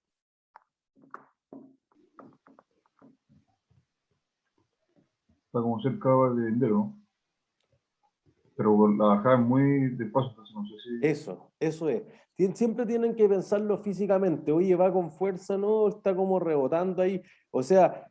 Está como cerca de vender, ¿no? Pero la bajada es muy despacio, entonces no sé si... Eso es. Siempre tienen que pensarlo físicamente. Oye, va con fuerza, no, está como rebotando ahí. O sea,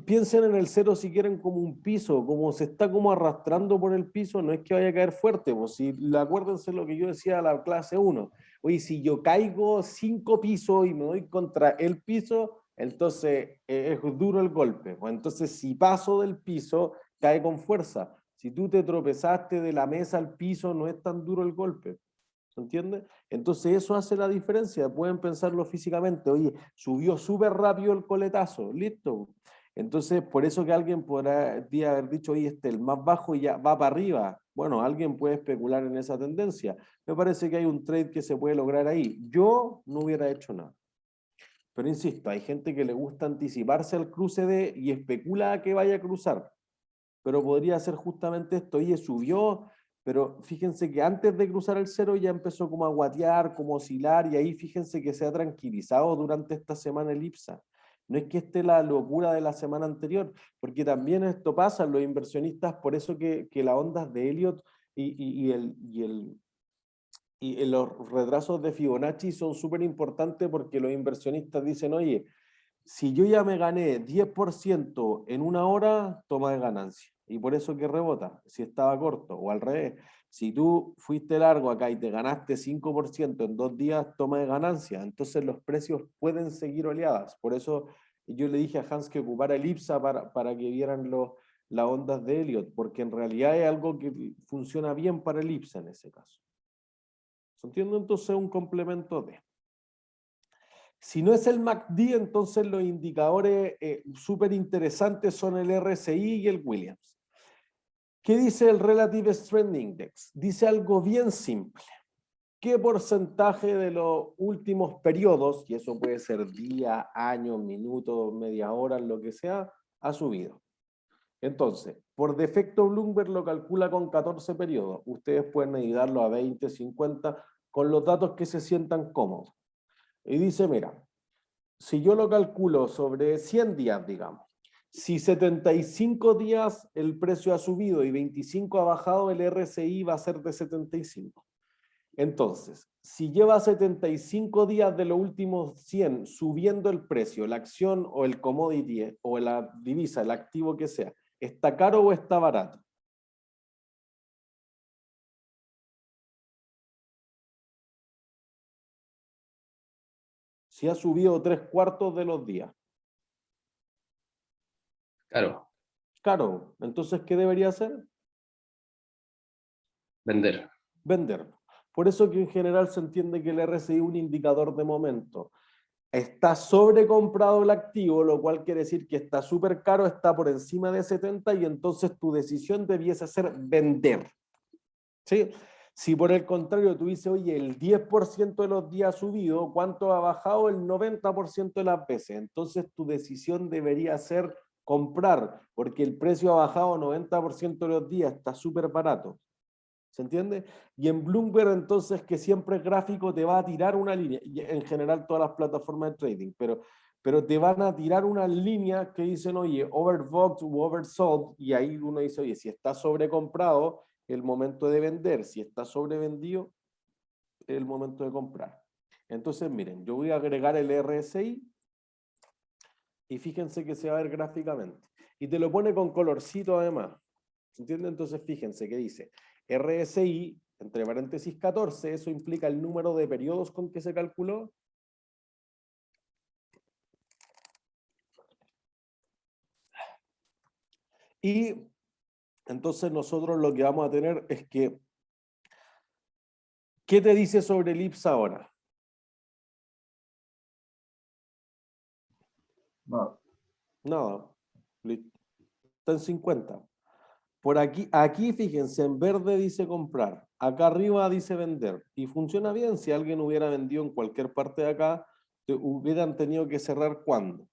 piensen en el cero si quieren como un piso, como se está como arrastrando por el piso, no es que vaya a caer fuerte. Pues si, acuérdense lo que yo decía a la clase 1. Oye, si yo caigo 5 pisos y me doy contra el piso, entonces es duro el golpe. Pues entonces, si paso del piso, cae con fuerza. Si tú te tropezaste de la mesa al piso, no es tan duro el golpe. ¿Se entiende? Entonces eso hace la diferencia. Pueden pensarlo físicamente. Oye, subió súper rápido el coletazo. Listo. Entonces, por eso que alguien podrá haber dicho, oye, el más bajo y ya va para arriba. Bueno, alguien puede especular en esa tendencia. Me parece que hay un trade que se puede lograr ahí. Yo no hubiera hecho nada. Pero insisto, hay gente que le gusta anticiparse al cruce y especula a que vaya a cruzar. Pero podría ser justamente esto, oye, subió, pero fíjense que antes de cruzar el cero ya empezó como a guatear, como a oscilar, y ahí fíjense que se ha tranquilizado durante esta semana el IPSA. No es que esté la locura de la semana anterior, porque también esto pasa, los inversionistas, por eso que las ondas de Elliott y los retrasos de Fibonacci son súper importantes, porque los inversionistas dicen, oye, si yo ya me gané 10% en una hora, toma de ganancia. Y por eso que rebota, si estaba corto, o al revés. Si tú fuiste largo acá y te ganaste 5% en 2 días, toma de ganancia. Entonces los precios pueden seguir oleadas. Por eso yo le dije a Hans que ocupara el IPSA para que vieran las ondas de Elliott, porque en realidad es algo que funciona bien para el IPSA en ese caso. ¿Se entiende? Entonces un complemento de... Si no es el MACD, entonces los indicadores súper interesantes son el RSI y el Williams. ¿Qué dice el Relative Strength Index? Dice algo bien simple. ¿Qué porcentaje de los últimos periodos, y eso puede ser día, año, minuto, media hora, lo que sea, ha subido? Entonces, por defecto Bloomberg lo calcula con 14 periodos. Ustedes pueden ayudarlo a 20, 50, con los datos que se sientan cómodos. Y dice, mira, si yo lo calculo sobre 100 días, digamos, si 75 días el precio ha subido y 25 ha bajado, el RSI va a ser de 75. Entonces, si lleva 75 días de los últimos 100 subiendo el precio, la acción o el commodity o la divisa, el activo que sea, ¿está caro o está barato? Si ha subido 3/4 de los días. Claro, Caro. Entonces, ¿qué debería hacer? vender. Vender. Por eso que en general se entiende que el RSI es un indicador de momento. Está sobrecomprado el activo, lo cual quiere decir que está súper caro, está por encima de 70 y entonces tu decisión debiese ser vender. ¿Sí? Si por el contrario tú dices, oye, el 10% de los días ha subido, ¿cuánto ha bajado? El 90% de las veces. Entonces tu decisión debería ser comprar, porque el precio ha bajado 90% de los días, está súper barato. ¿Se entiende? Y en Bloomberg entonces, que siempre es gráfico, te va a tirar una línea, y en general todas las plataformas de trading, pero te van a tirar una línea que dicen, oye, overbought u oversold, y ahí uno dice, oye, si está sobrecomprado, el momento de vender; si está sobrevendido, el momento de comprar. Entonces, miren, yo voy a agregar el RSI, y fíjense que se va a ver gráficamente. Y te lo pone con colorcito además. ¿Se entiende? Entonces, fíjense que dice RSI, entre paréntesis 14, eso implica el número de periodos con que se calculó. Y entonces nosotros lo que vamos a tener es que, ¿qué te dice sobre el IPSA ahora? Nada. Nada. Está en 50. Por aquí fíjense, en verde dice comprar, acá arriba dice vender, y funciona bien. Si alguien hubiera vendido en cualquier parte de acá, hubieran tenido que cerrar ¿cuándo?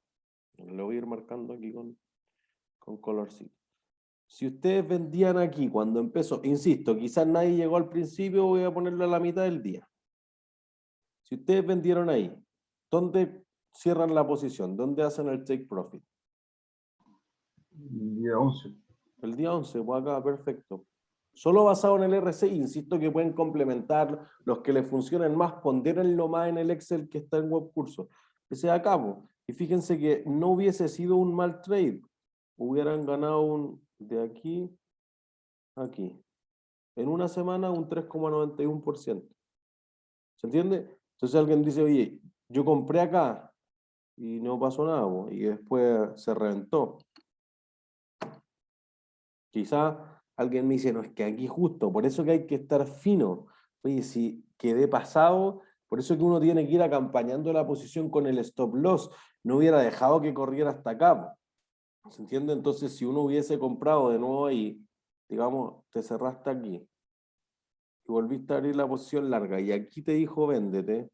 Lo voy a ir marcando aquí con colorcito. Si ustedes vendían aquí cuando empezó, insisto, quizás nadie llegó al principio, voy a ponerlo a la mitad del día. Si ustedes vendieron ahí, ¿dónde cierran la posición? ¿Dónde hacen el take profit? El día 11. El día 11, pues acá, perfecto. Solo basado en el RSI, insisto que pueden complementar los que les funcionen más, pondérenlo más en el Excel que está en Webcurso. Ese de acá, pues. Y fíjense que no hubiese sido un mal trade. Hubieran ganado de aquí a aquí. En una semana un 3,91%. ¿Se entiende? Entonces alguien dice, oye, yo compré acá y no pasó nada, pues, y después se reventó. Quizá alguien me dice, no, es que aquí justo, por eso que hay que estar fino. Oye, si quedé pasado, por eso que uno tiene que ir acompañando la posición con el stop loss. No hubiera dejado que corriera hasta acá. ¿Se entiende? Entonces, si uno hubiese comprado de nuevo ahí, digamos, te cerraste aquí y volviste a abrir la posición larga y aquí te dijo véndete,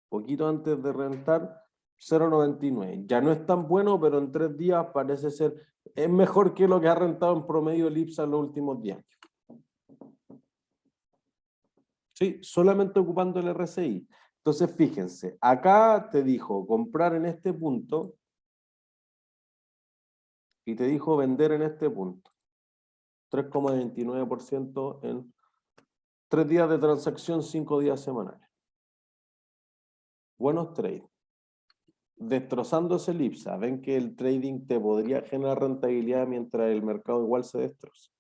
poquito antes de rentar, 0,99. Ya no es tan bueno, pero en 3 días parece ser, es mejor que lo que ha rentado en promedio el IPSA en los últimos días. ¿sí? Solamente ocupando el RSI. Entonces, fíjense, acá te dijo comprar en este punto y te dijo vender en este punto. 3,29% en 3 días de transacción, 5 días semanales. Buenos trades. Destrozando ese elipsa, ven que el trading te podría generar rentabilidad mientras el mercado igual se destroza.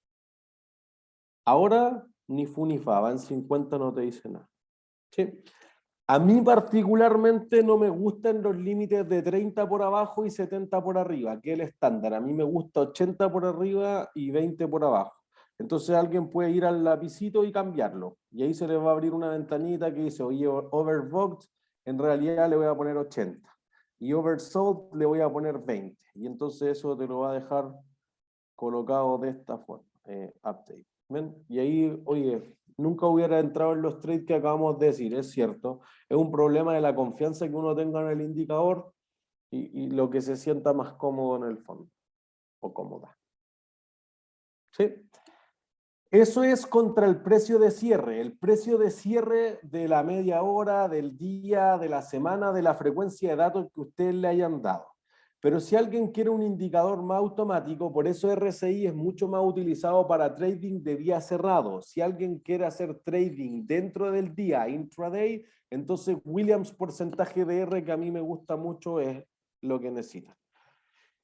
Ahora, ni fu ni fa, va en 50, no te dice nada. ¿Sí? A mí particularmente no me gustan los límites de 30 por abajo y 70 por arriba, que es el estándar. A mí me gusta 80 por arriba y 20 por abajo. Entonces alguien puede ir al lapicito y cambiarlo. Y ahí se le va a abrir una ventanita que dice, oye, overbooked, en realidad le voy a poner 80. Y oversold le voy a poner 20. Y entonces eso te lo va a dejar colocado de esta forma. Update. ¿Ven? Y ahí, oye, nunca hubiera entrado en los trades que acabamos de decir, es cierto. Es un problema de la confianza que uno tenga en el indicador y lo que se sienta más cómodo en el fondo. O cómoda. ¿Sí? Eso es contra el precio de cierre. El precio de cierre de la media hora, del día, de la semana, de la frecuencia de datos que ustedes le hayan dado. Pero si alguien quiere un indicador más automático, por eso RSI es mucho más utilizado para trading de día cerrado. Si alguien quiere hacer trading dentro del día, intraday, entonces Williams porcentaje de R, que a mí me gusta mucho, es lo que necesita.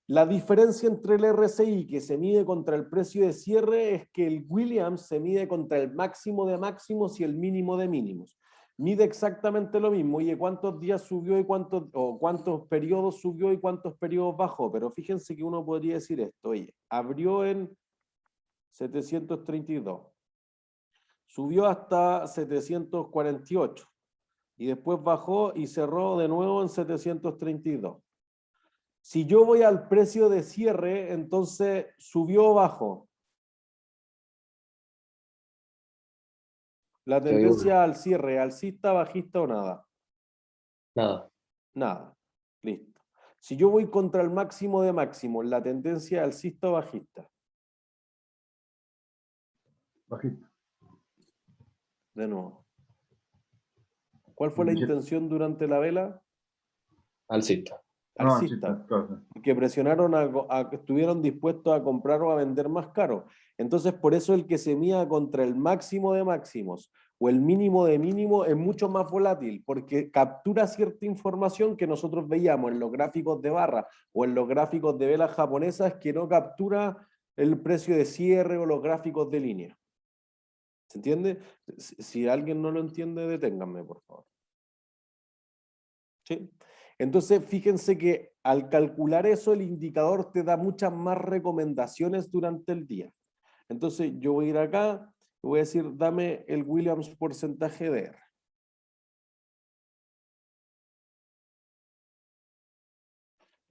La diferencia entre el RSI que se mide contra el precio de cierre es que el Williams se mide contra el máximo de máximos y el mínimo de mínimos. Mide exactamente lo mismo. Oye, ¿cuántos días subió y cuántos periodos subió y cuántos periodos bajó? Pero fíjense que uno podría decir esto. Oye, abrió en 732. Subió hasta 748. Y después bajó y cerró de nuevo en 732. Si yo voy al precio de cierre, entonces subió o bajó. La tendencia al cierre, alcista, bajista o nada. Nada. Nada. Listo. Si yo voy contra el máximo de máximo, la tendencia alcista o bajista. Bajista. De nuevo. ¿Cuál fue la intención durante la vela? Alcista. No, Alcista. alcista, claro. Que presionaron estuvieron dispuestos a comprar o a vender más caro. Entonces, por eso el que se mida contra el máximo de máximos o el mínimo de mínimo es mucho más volátil, porque captura cierta información que nosotros veíamos en los gráficos de barra o en los gráficos de velas japonesas que no captura el precio de cierre o los gráficos de línea. ¿Se entiende? Si alguien no lo entiende, deténganme, por favor. ¿Sí? Entonces, fíjense que al calcular eso, el indicador te da muchas más recomendaciones durante el día. Entonces, yo voy a ir acá y voy a decir, dame el Williams porcentaje de R.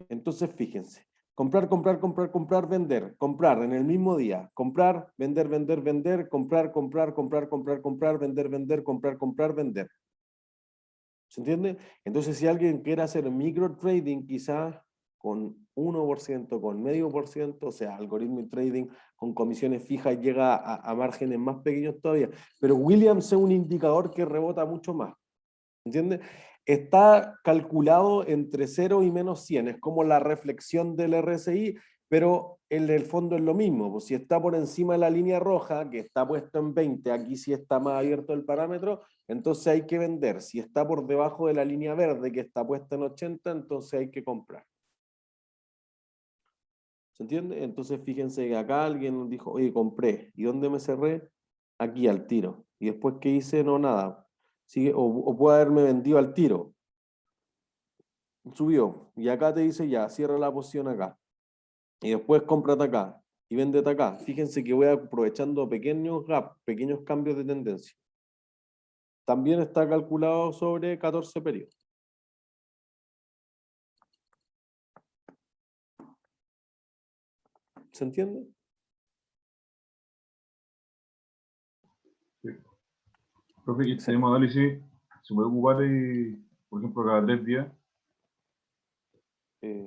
Entonces, fíjense, comprar, comprar, comprar, comprar, vender, comprar en el mismo día, comprar, vender, vender, vender, comprar, comprar, comprar, comprar, comprar, vender, vender, comprar, comprar, vender. ¿Se entiende? Entonces, si alguien quiere hacer micro trading, quizás con 1%, con 0,5%, o sea, algoritmo trading con comisiones fijas llega a márgenes más pequeños todavía. Pero Williams es un indicador que rebota mucho más. ¿Entiendes? Está calculado entre 0 y menos 100, es como la reflexión del RSI, pero en el fondo es lo mismo. Pues si está por encima de la línea roja, que está puesto en 20, aquí sí está más abierto el parámetro, entonces hay que vender. Si está por debajo de la línea verde, que está puesta en 80, entonces hay que comprar. ¿Se entiende? Entonces fíjense que acá alguien dijo, oye, compré. ¿Y dónde me cerré? Aquí, al tiro. Y después, ¿qué hice? No, nada. Sigue, o puede haberme vendido al tiro. Subió. Y acá te dice ya, cierra la posición acá. Y después cómprate acá. Y véndete acá. Fíjense que voy aprovechando pequeños gaps, pequeños cambios de tendencia. También está calculado sobre 14 periodos. ¿Se entiende? Sí. Profe, y este mismo análisis se puede ocupar, por ejemplo, cada 3 días.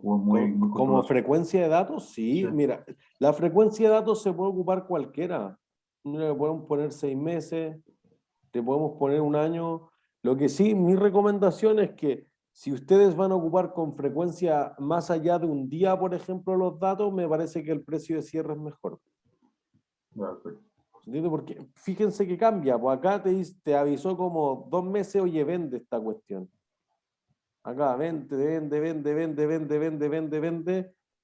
Como controlado. frecuencia de datos, sí. Mira, la frecuencia de datos se puede ocupar cualquiera. No le pueden poner 6 meses, te podemos poner un año. Lo que sí, mi recomendación es que si ustedes van a ocupar con frecuencia más allá de un día, por ejemplo, los datos, me parece que el precio de cierre es mejor. Ya, perfecto. ¿Entiendes? Porque fíjense que cambia, pues acá te avisó como 2 meses, oye, vende esta cuestión. Acá vende,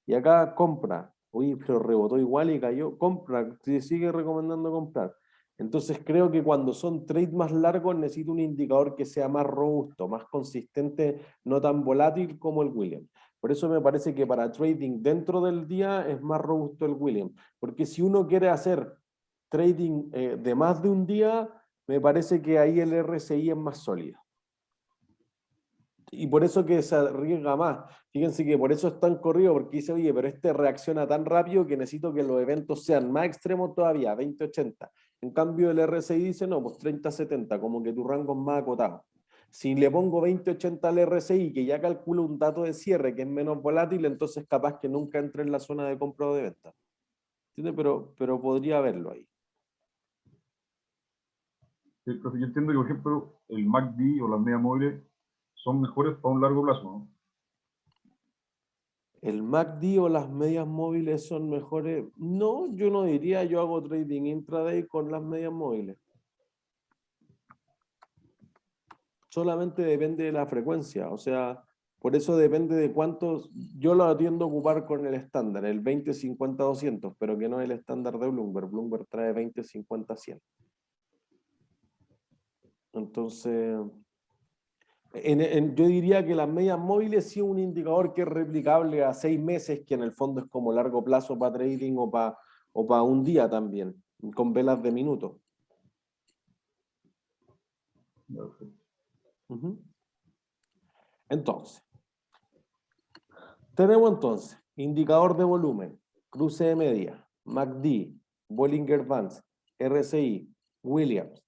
y acá compra. Oye, pero rebotó igual y cayó, compra, se sigue recomendando comprar. Entonces creo que cuando son trades más largos necesito un indicador que sea más robusto, más consistente, no tan volátil como el Williams. Por eso me parece que para trading dentro del día es más robusto el Williams. Porque si uno quiere hacer trading de más de un día, me parece que ahí el RSI es más sólido. Y por eso que se arriesga más. Fíjense que por eso es tan corrido, porque dice, oye, pero este reacciona tan rápido que necesito que los eventos sean más extremos todavía, 20-80. En cambio el RSI dice, no, pues 30-70, como que tu rango es más acotado. Si le pongo 20-80 al RSI, que ya calculo un dato de cierre que es menos volátil, entonces capaz que nunca entre en la zona de compra o de venta. ¿Entiendes? Pero podría verlo ahí. Sí, profe, yo entiendo que, por ejemplo, el MACD o las medias móviles son mejores para un largo plazo, ¿no? ¿El MACD o las medias móviles son mejores? No, yo no diría, yo hago trading intraday con las medias móviles. Solamente depende de la frecuencia, o sea, por eso depende de cuántos, yo lo tiendo a ocupar con el estándar, el 20-50-200, pero que no es el estándar de Bloomberg. Bloomberg trae 20-50-100. Entonces, yo diría que las medias móviles sí es un indicador que es replicable a 6 meses, que en el fondo es como largo plazo para trading o para un día también, con velas de minuto. Ya, perfecto. Entonces, tenemos entonces indicador de volumen, cruce de media, MACD, Bollinger Bands, RSI, Williams.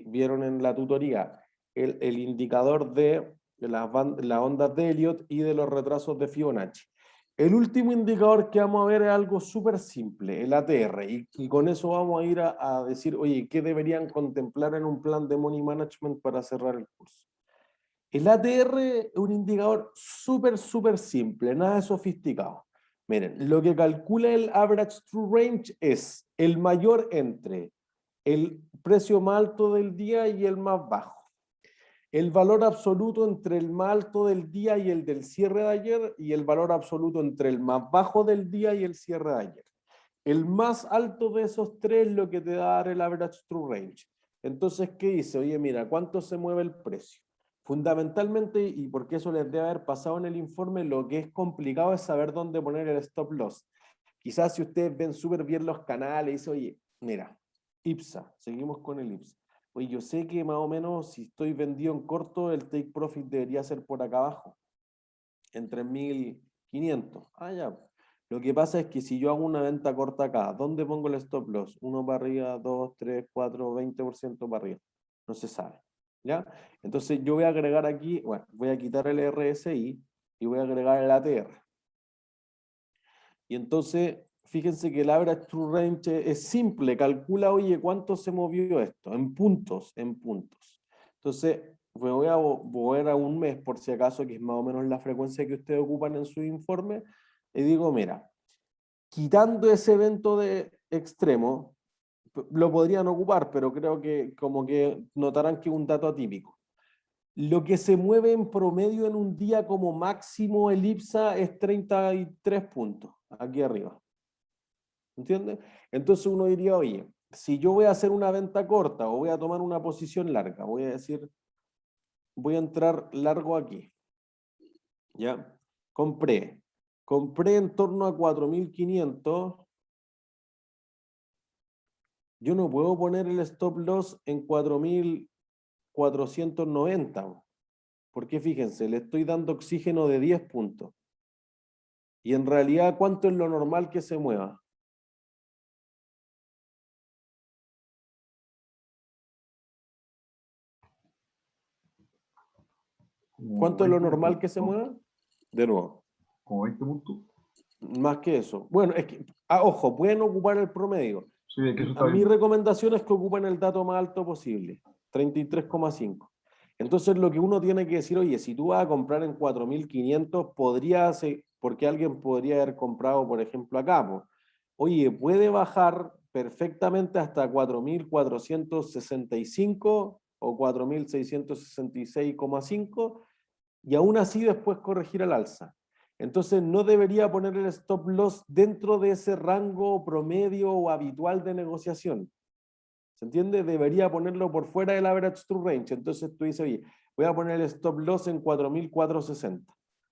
Vieron en la tutoría el indicador de las ondas de Elliott y de los retrasos de Fibonacci. El último indicador que vamos a ver es algo súper simple, el ATR, y con eso vamos a ir a decir, oye, ¿qué deberían contemplar en un plan de money management para cerrar el curso? El ATR es un indicador súper simple, nada de sofisticado. Miren, lo que calcula el average true range es el mayor entre el precio más alto del día y el más bajo. El valor absoluto entre el más alto del día y el del cierre de ayer, y el valor absoluto entre el más bajo del día y el cierre de ayer. El más alto de esos tres es lo que te va a dar el average true range. Entonces, ¿qué dice? Oye, mira, ¿cuánto se mueve el precio? Fundamentalmente, y porque eso les debe haber pasado en el informe, lo que es complicado es saber dónde poner el stop loss. Quizás si ustedes ven súper bien los canales y dicen, oye, mira, IPSA, seguimos con el IPSA. Oye, yo sé que más o menos si estoy vendido en corto, el take profit debería ser por acá abajo, en 3.500. Ah, ya. Lo que pasa es que si yo hago una venta corta acá, ¿dónde pongo el stop loss? 1 para arriba, 2, 3, 4, 20% para arriba. No se sabe. ¿Ya? Entonces yo voy a agregar aquí, bueno, voy a quitar el RSI y voy a agregar el ATR. Y entonces, fíjense que el average true range es simple, calcula, oye, ¿cuánto se movió esto? En puntos. Entonces, me voy a mover a un mes, por si acaso, que es más o menos la frecuencia que ustedes ocupan en su informe, y digo, mira, quitando ese evento de extremo, lo podrían ocupar, pero creo que como que notarán que es un dato atípico. Lo que se mueve en promedio en un día como máximo el IPSA es 33 puntos, aquí arriba. ¿Entiendes? Entonces uno diría, oye, si yo voy a hacer una venta corta o voy a tomar una posición larga, voy a decir, voy a entrar largo aquí. ¿Ya? Compré en torno a 4.500. Yo no puedo poner el stop loss en 4.490. Porque fíjense, le estoy dando oxígeno de 10 puntos. Y en realidad, ¿cuánto es lo normal que se mueva? ¿Cuánto es lo normal que se mueva? De nuevo. Como 20 puntos. Más que eso. Bueno, es que, ojo, pueden ocupar el promedio. Sí, es que eso está Mi bien. recomendación es que ocupen el dato más alto posible. 33,5. Entonces lo que uno tiene que decir, oye, si tú vas a comprar en 4.500, porque alguien podría haber comprado, por ejemplo, acá, pues, oye, puede bajar perfectamente hasta 4.465 o 4.666,5 y aún así después corregir al alza. Entonces no debería poner el stop loss dentro de ese rango promedio o habitual de negociación. ¿Se entiende? Debería ponerlo por fuera del average true range. Entonces tú dices, oye, voy a poner el stop loss en 4.460.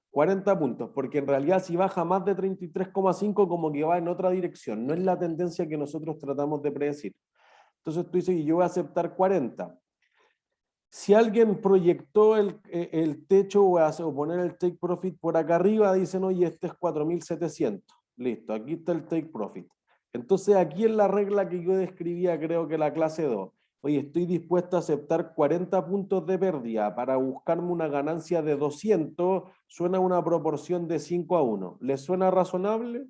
40 puntos, porque en realidad si baja más de 33,5 como que va en otra dirección. No es la tendencia que nosotros tratamos de predecir. Entonces tú dices, yo voy a aceptar 40. Si alguien proyectó el techo o poner el take profit por acá arriba, dicen, oye, este es 4.700. Listo, aquí está el take profit. Entonces aquí en la regla que yo describía, creo que la clase 2, oye, estoy dispuesto a aceptar 40 puntos de pérdida para buscarme una ganancia de 200, suena una proporción de 5-1. ¿Les suena razonable?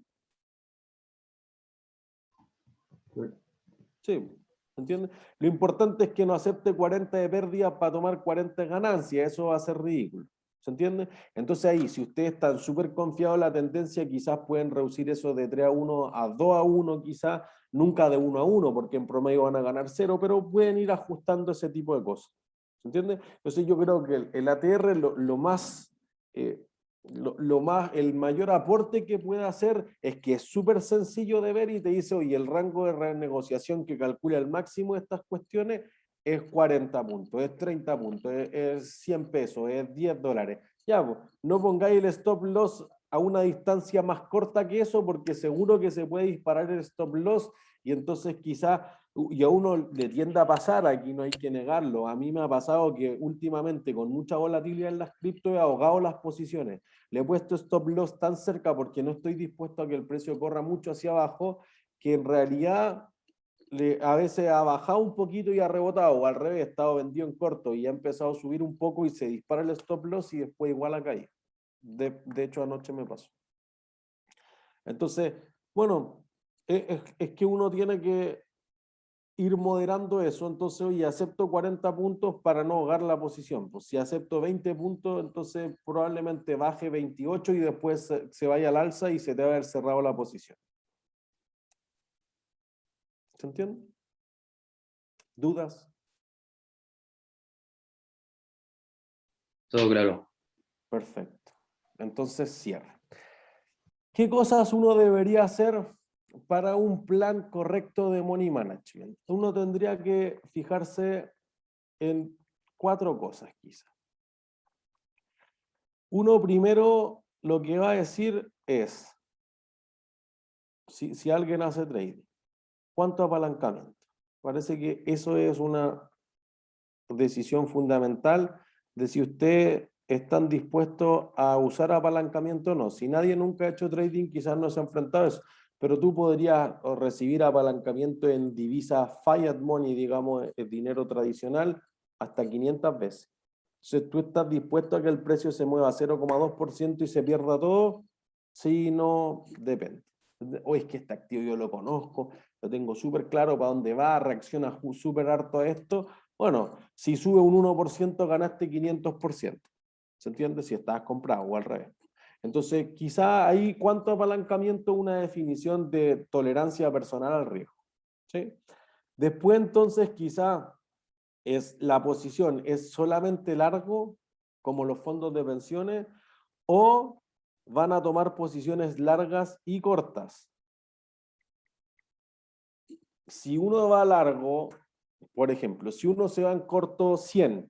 Sí. ¿Entiendes? Lo importante es que no acepte 40 de pérdida para tomar 40 de ganancia, eso va a ser ridículo. ¿Se entiende? Entonces ahí, si ustedes están súper confiados en la tendencia, quizás pueden reducir eso de 3-1 a 2-1, quizás, nunca de 1-1, porque en promedio van a ganar 0, pero pueden ir ajustando ese tipo de cosas. ¿Se entiende? Entonces yo creo que el ATR el mayor aporte que puede hacer es que es súper sencillo de ver y te dice, oye, el rango de renegociación que calcula el máximo de estas cuestiones es 40 puntos, es 30 puntos, es 100 pesos, es 10 dólares. Ya, pues, no pongáis el stop loss a una distancia más corta que eso porque seguro que se puede disparar el stop loss y entonces quizás, y a uno le tiende a pasar, aquí no hay que negarlo, a mí me ha pasado que últimamente con mucha volatilidad en las cripto he ahogado las posiciones. Le he puesto stop loss tan cerca porque no estoy dispuesto a que el precio corra mucho hacia abajo, que en realidad a veces ha bajado un poquito y ha rebotado, o al revés, ha estado vendido en corto y ha empezado a subir un poco y se dispara el stop loss y después igual ha caído. De hecho, anoche me pasó. Entonces, bueno, es que uno tiene que ir moderando eso, entonces, oye, acepto 40 puntos para no ahogar la posición. Pues si acepto 20 puntos, entonces probablemente baje 28 y después se vaya al alza y se te va a haber cerrado la posición. ¿Se entiende? ¿Dudas? Todo claro. Perfecto. Entonces cierra. ¿Qué cosas uno debería hacer para un plan correcto de money management? Uno tendría que fijarse en 4 cosas quizás. Uno primero lo que va a decir es, si alguien hace trading, ¿cuánto apalancamiento? Parece que eso es una decisión fundamental de si ustedes están dispuestos a usar apalancamiento o no. Si nadie nunca ha hecho trading, quizás no se ha enfrentado a eso, pero tú podrías recibir apalancamiento en divisa fiat money, digamos, el dinero tradicional, hasta 500 veces. Entonces, ¿tú estás dispuesto a que el precio se mueva a 0,2% y se pierda todo? Sí, no, depende. O es que este activo yo lo conozco, lo tengo súper claro para dónde va, reacciona súper harto a esto. Bueno, si sube un 1%, ganaste 500%. ¿Se entiende? Si estás comprado o al revés. Entonces, quizá ahí, ¿cuánto apalancamiento? Una definición de tolerancia personal al riesgo. ¿Sí? Después, entonces, quizá es la posición es solamente largo, como los fondos de pensiones, o van a tomar posiciones largas y cortas. Si uno va largo, por ejemplo, si uno se va en corto 100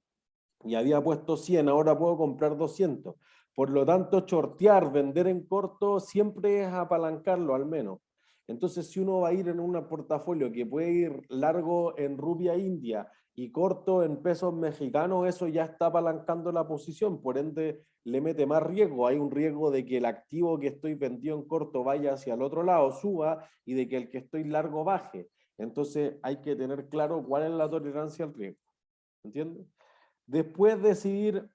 y había puesto 100, ahora puedo comprar 200. Por lo tanto, shortear, vender en corto, siempre es apalancarlo al menos. Entonces, si uno va a ir en un portafolio que puede ir largo en rupia india y corto en pesos mexicanos, eso ya está apalancando la posición, por ende le mete más riesgo. Hay un riesgo de que el activo que estoy vendido en corto vaya hacia el otro lado, suba, y de que el que estoy largo baje. Entonces hay que tener claro cuál es la tolerancia al riesgo. ¿Entiendes? Después decidir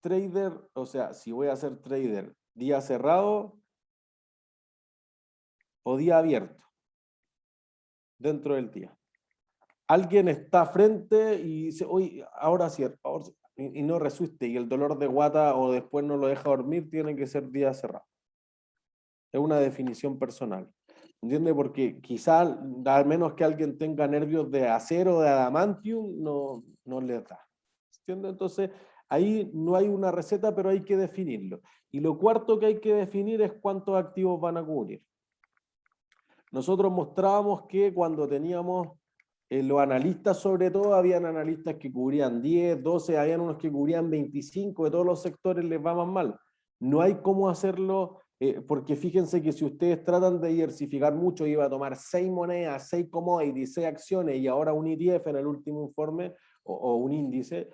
trader, o sea, si voy a ser trader día cerrado o día abierto dentro del día. alguien está frente y dice, oye, ahora cierra, y no resiste, y el dolor de guata o después no lo deja dormir, tiene que ser día cerrado. Es una definición personal. ¿Entiendes? Porque quizá, al menos que alguien tenga nervios de acero o de adamantium, no les da. ¿Entiendes? Entonces, ahí no hay una receta, pero hay que definirlo. Y lo cuarto que hay que definir es cuántos activos van a cubrir. Nosotros mostrábamos que cuando teníamos los analistas, sobre todo, habían analistas que cubrían 10, 12, habían unos que cubrían 25, de todos los sectores les va más mal. No hay cómo hacerlo, porque fíjense que si ustedes tratan de diversificar mucho, iba a tomar 6 monedas, 6 commodities, 6 acciones y ahora un ETF en el último informe o un índice,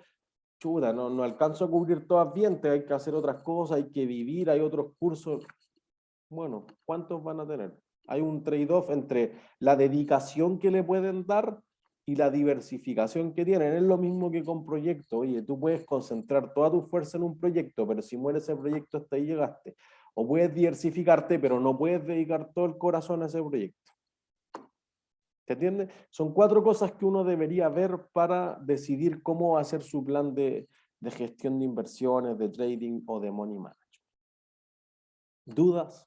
chuta, no alcanzo a cubrir todas bien, hay que hacer otras cosas, hay que vivir, hay otros cursos. Bueno, ¿cuántos van a tener? Hay un trade-off entre la dedicación que le pueden dar y la diversificación que tienen. Es lo mismo que con proyectos. Oye, tú puedes concentrar toda tu fuerza en un proyecto, pero si muere ese proyecto, hasta ahí llegaste. O puedes diversificarte, pero no puedes dedicar todo el corazón a ese proyecto. ¿Te entiendes? Son 4 cosas que uno debería ver para decidir cómo va a ser su plan de gestión de inversiones, de trading o de money management. ¿Dudas?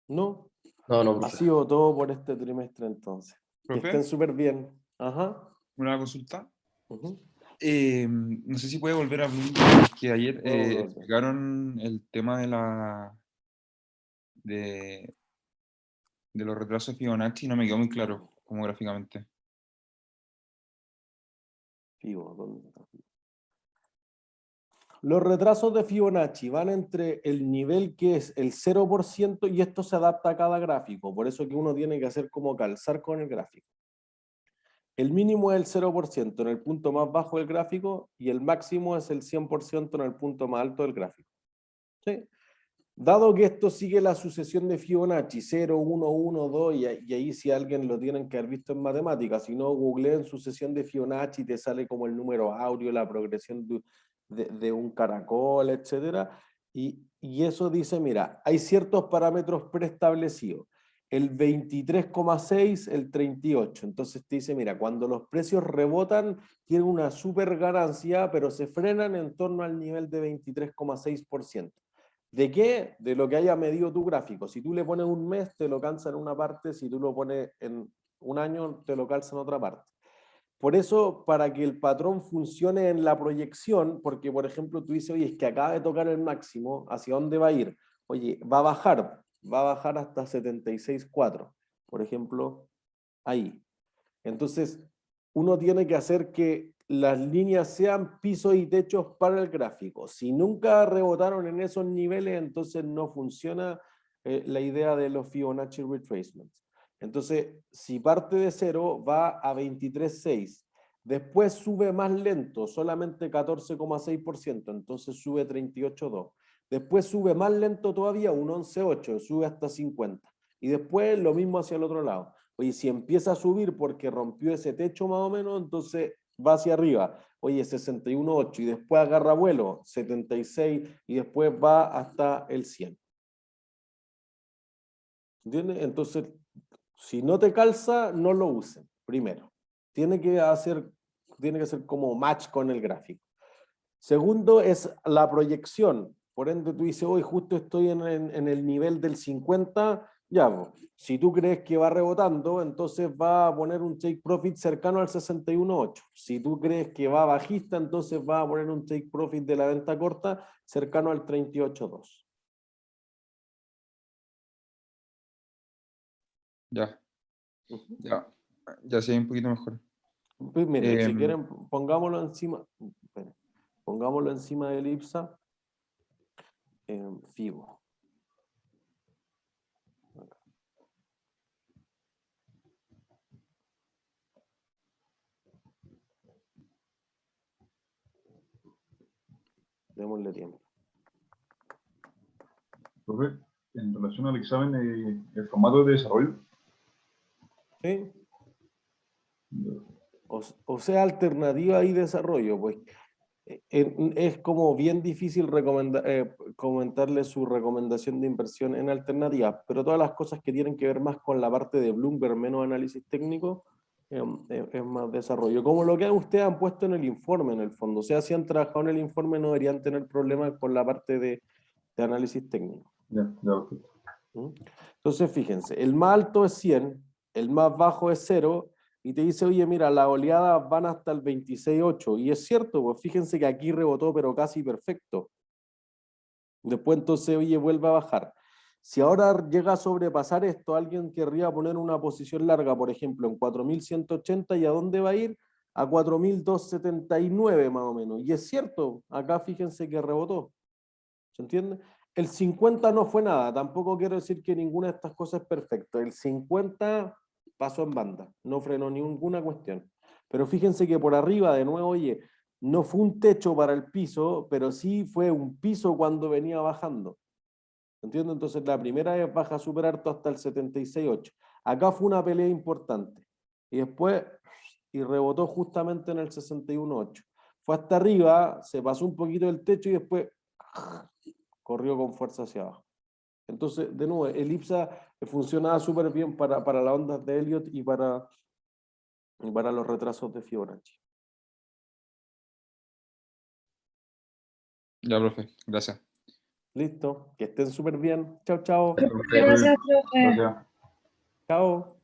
¿No? No, Ha profe. sido todo por este trimestre entonces. Que Profe, estén súper bien. Ajá. una consulta. Ujú. No sé si puede volver a Bloomberg, que ayer Puedo volver. explicaron el tema de, de los retrasos de Fibonacci y no me quedó muy claro como gráficamente. ¿Dónde está? Los retrasos de Fibonacci van entre el nivel que es el 0% y esto se adapta a cada gráfico. Por eso que uno tiene que hacer como calzar con el gráfico. El mínimo es el 0% en el punto más bajo del gráfico y el máximo es el 100% en el punto más alto del gráfico. ¿Sí? Dado que esto sigue la sucesión de Fibonacci, 0, 1, 1, 2, y ahí si alguien lo tienen que haber visto en matemáticas, si no, googleen sucesión de Fibonacci, te sale como el número áureo, la progresión de un caracol, etc. Y eso dice, mira, hay ciertos parámetros preestablecidos, el 23,6, el 38. Entonces te dice, mira, cuando los precios rebotan, tienen una super ganancia, pero se frenan en torno al nivel de 23,6%. ¿De qué? De lo que haya medido tu gráfico. Si tú le pones un mes, te lo calza en una parte, si tú lo pones en un año, te lo calza en otra parte. Por eso, para que el patrón funcione en la proyección, porque por ejemplo tú dices, oye, es que acaba de tocar el máximo, ¿hacia dónde va a ir? Oye, va a bajar hasta 76,4, por ejemplo, ahí. Entonces, uno tiene que hacer que las líneas sean pisos y techos para el gráfico. Si nunca rebotaron en esos niveles, entonces no funciona la idea de los Fibonacci retracements. Entonces, si parte de 0, va a 23,6. Después sube más lento, solamente 14,6%, entonces sube 38,2. Después sube más lento todavía, un 11,8, sube hasta 50. Y después lo mismo hacia el otro lado. Oye, si empieza a subir porque rompió ese techo más o menos, entonces va hacia arriba. Oye, 61,8 y después agarra vuelo, 76 y después va hasta el 100. ¿Entiendes? Entonces, si no te calza, no lo usen, primero. Tiene que ser como match con el gráfico. Segundo es la proyección. Por ende, tú dices, hoy justo estoy en el nivel del 50, ya, pues, si tú crees que va rebotando, entonces va a poner un take profit cercano al 61,8. Si tú crees que va bajista, entonces va a poner un take profit de la venta corta cercano al 38,2. Ya, ya sé un poquito mejor. Pues miren, si Em, quieren, pongámoslo encima del IPSA, FIBO. Démosle tiempo. Profe, en relación al examen, el formato de desarrollo. ¿Sí? O sea, alternativa y desarrollo, pues es como bien difícil comentarle su recomendación de inversión en alternativas, pero todas las cosas que tienen que ver más con la parte de Bloomberg, menos análisis técnico, es más desarrollo. Como lo que ustedes han puesto en el informe, en el fondo. O sea, si han trabajado en el informe, no deberían tener problemas con la parte de análisis técnico. Ya, perfecto. Entonces, fíjense, el más alto es 100, el más bajo es 0, y te dice, oye, mira, las oleadas van hasta el 26.8, y es cierto, pues fíjense que aquí rebotó, pero casi perfecto. Después entonces, oye, vuelve a bajar. Si ahora llega a sobrepasar esto, alguien querría poner una posición larga, por ejemplo, en 4.180, ¿y a dónde va a ir? A 4.279 más o menos. Y es cierto, acá fíjense que rebotó. ¿Se entiende? El 50 no fue nada, tampoco quiero decir que ninguna de estas cosas es perfecta. El 50 pasó en banda, no frenó ninguna cuestión. Pero fíjense que por arriba, de nuevo, oye, no fue un techo para el piso, pero sí fue un piso cuando venía bajando. ¿Entiendes? Entonces la primera vez baja súper harto hasta el 76.8. Acá fue una pelea importante. Y después, y rebotó justamente en el 61.8. Fue hasta arriba, se pasó un poquito del techo y después corrió con fuerza hacia abajo. Entonces, de nuevo, el IPSA funcionaba súper bien para las ondas de Elliott y para los retrasos de Fibonacci. Ya, profe, gracias. Listo, que estén súper bien. Chao, chao. Perfecto, Gracias, profe. Gracias. Chao.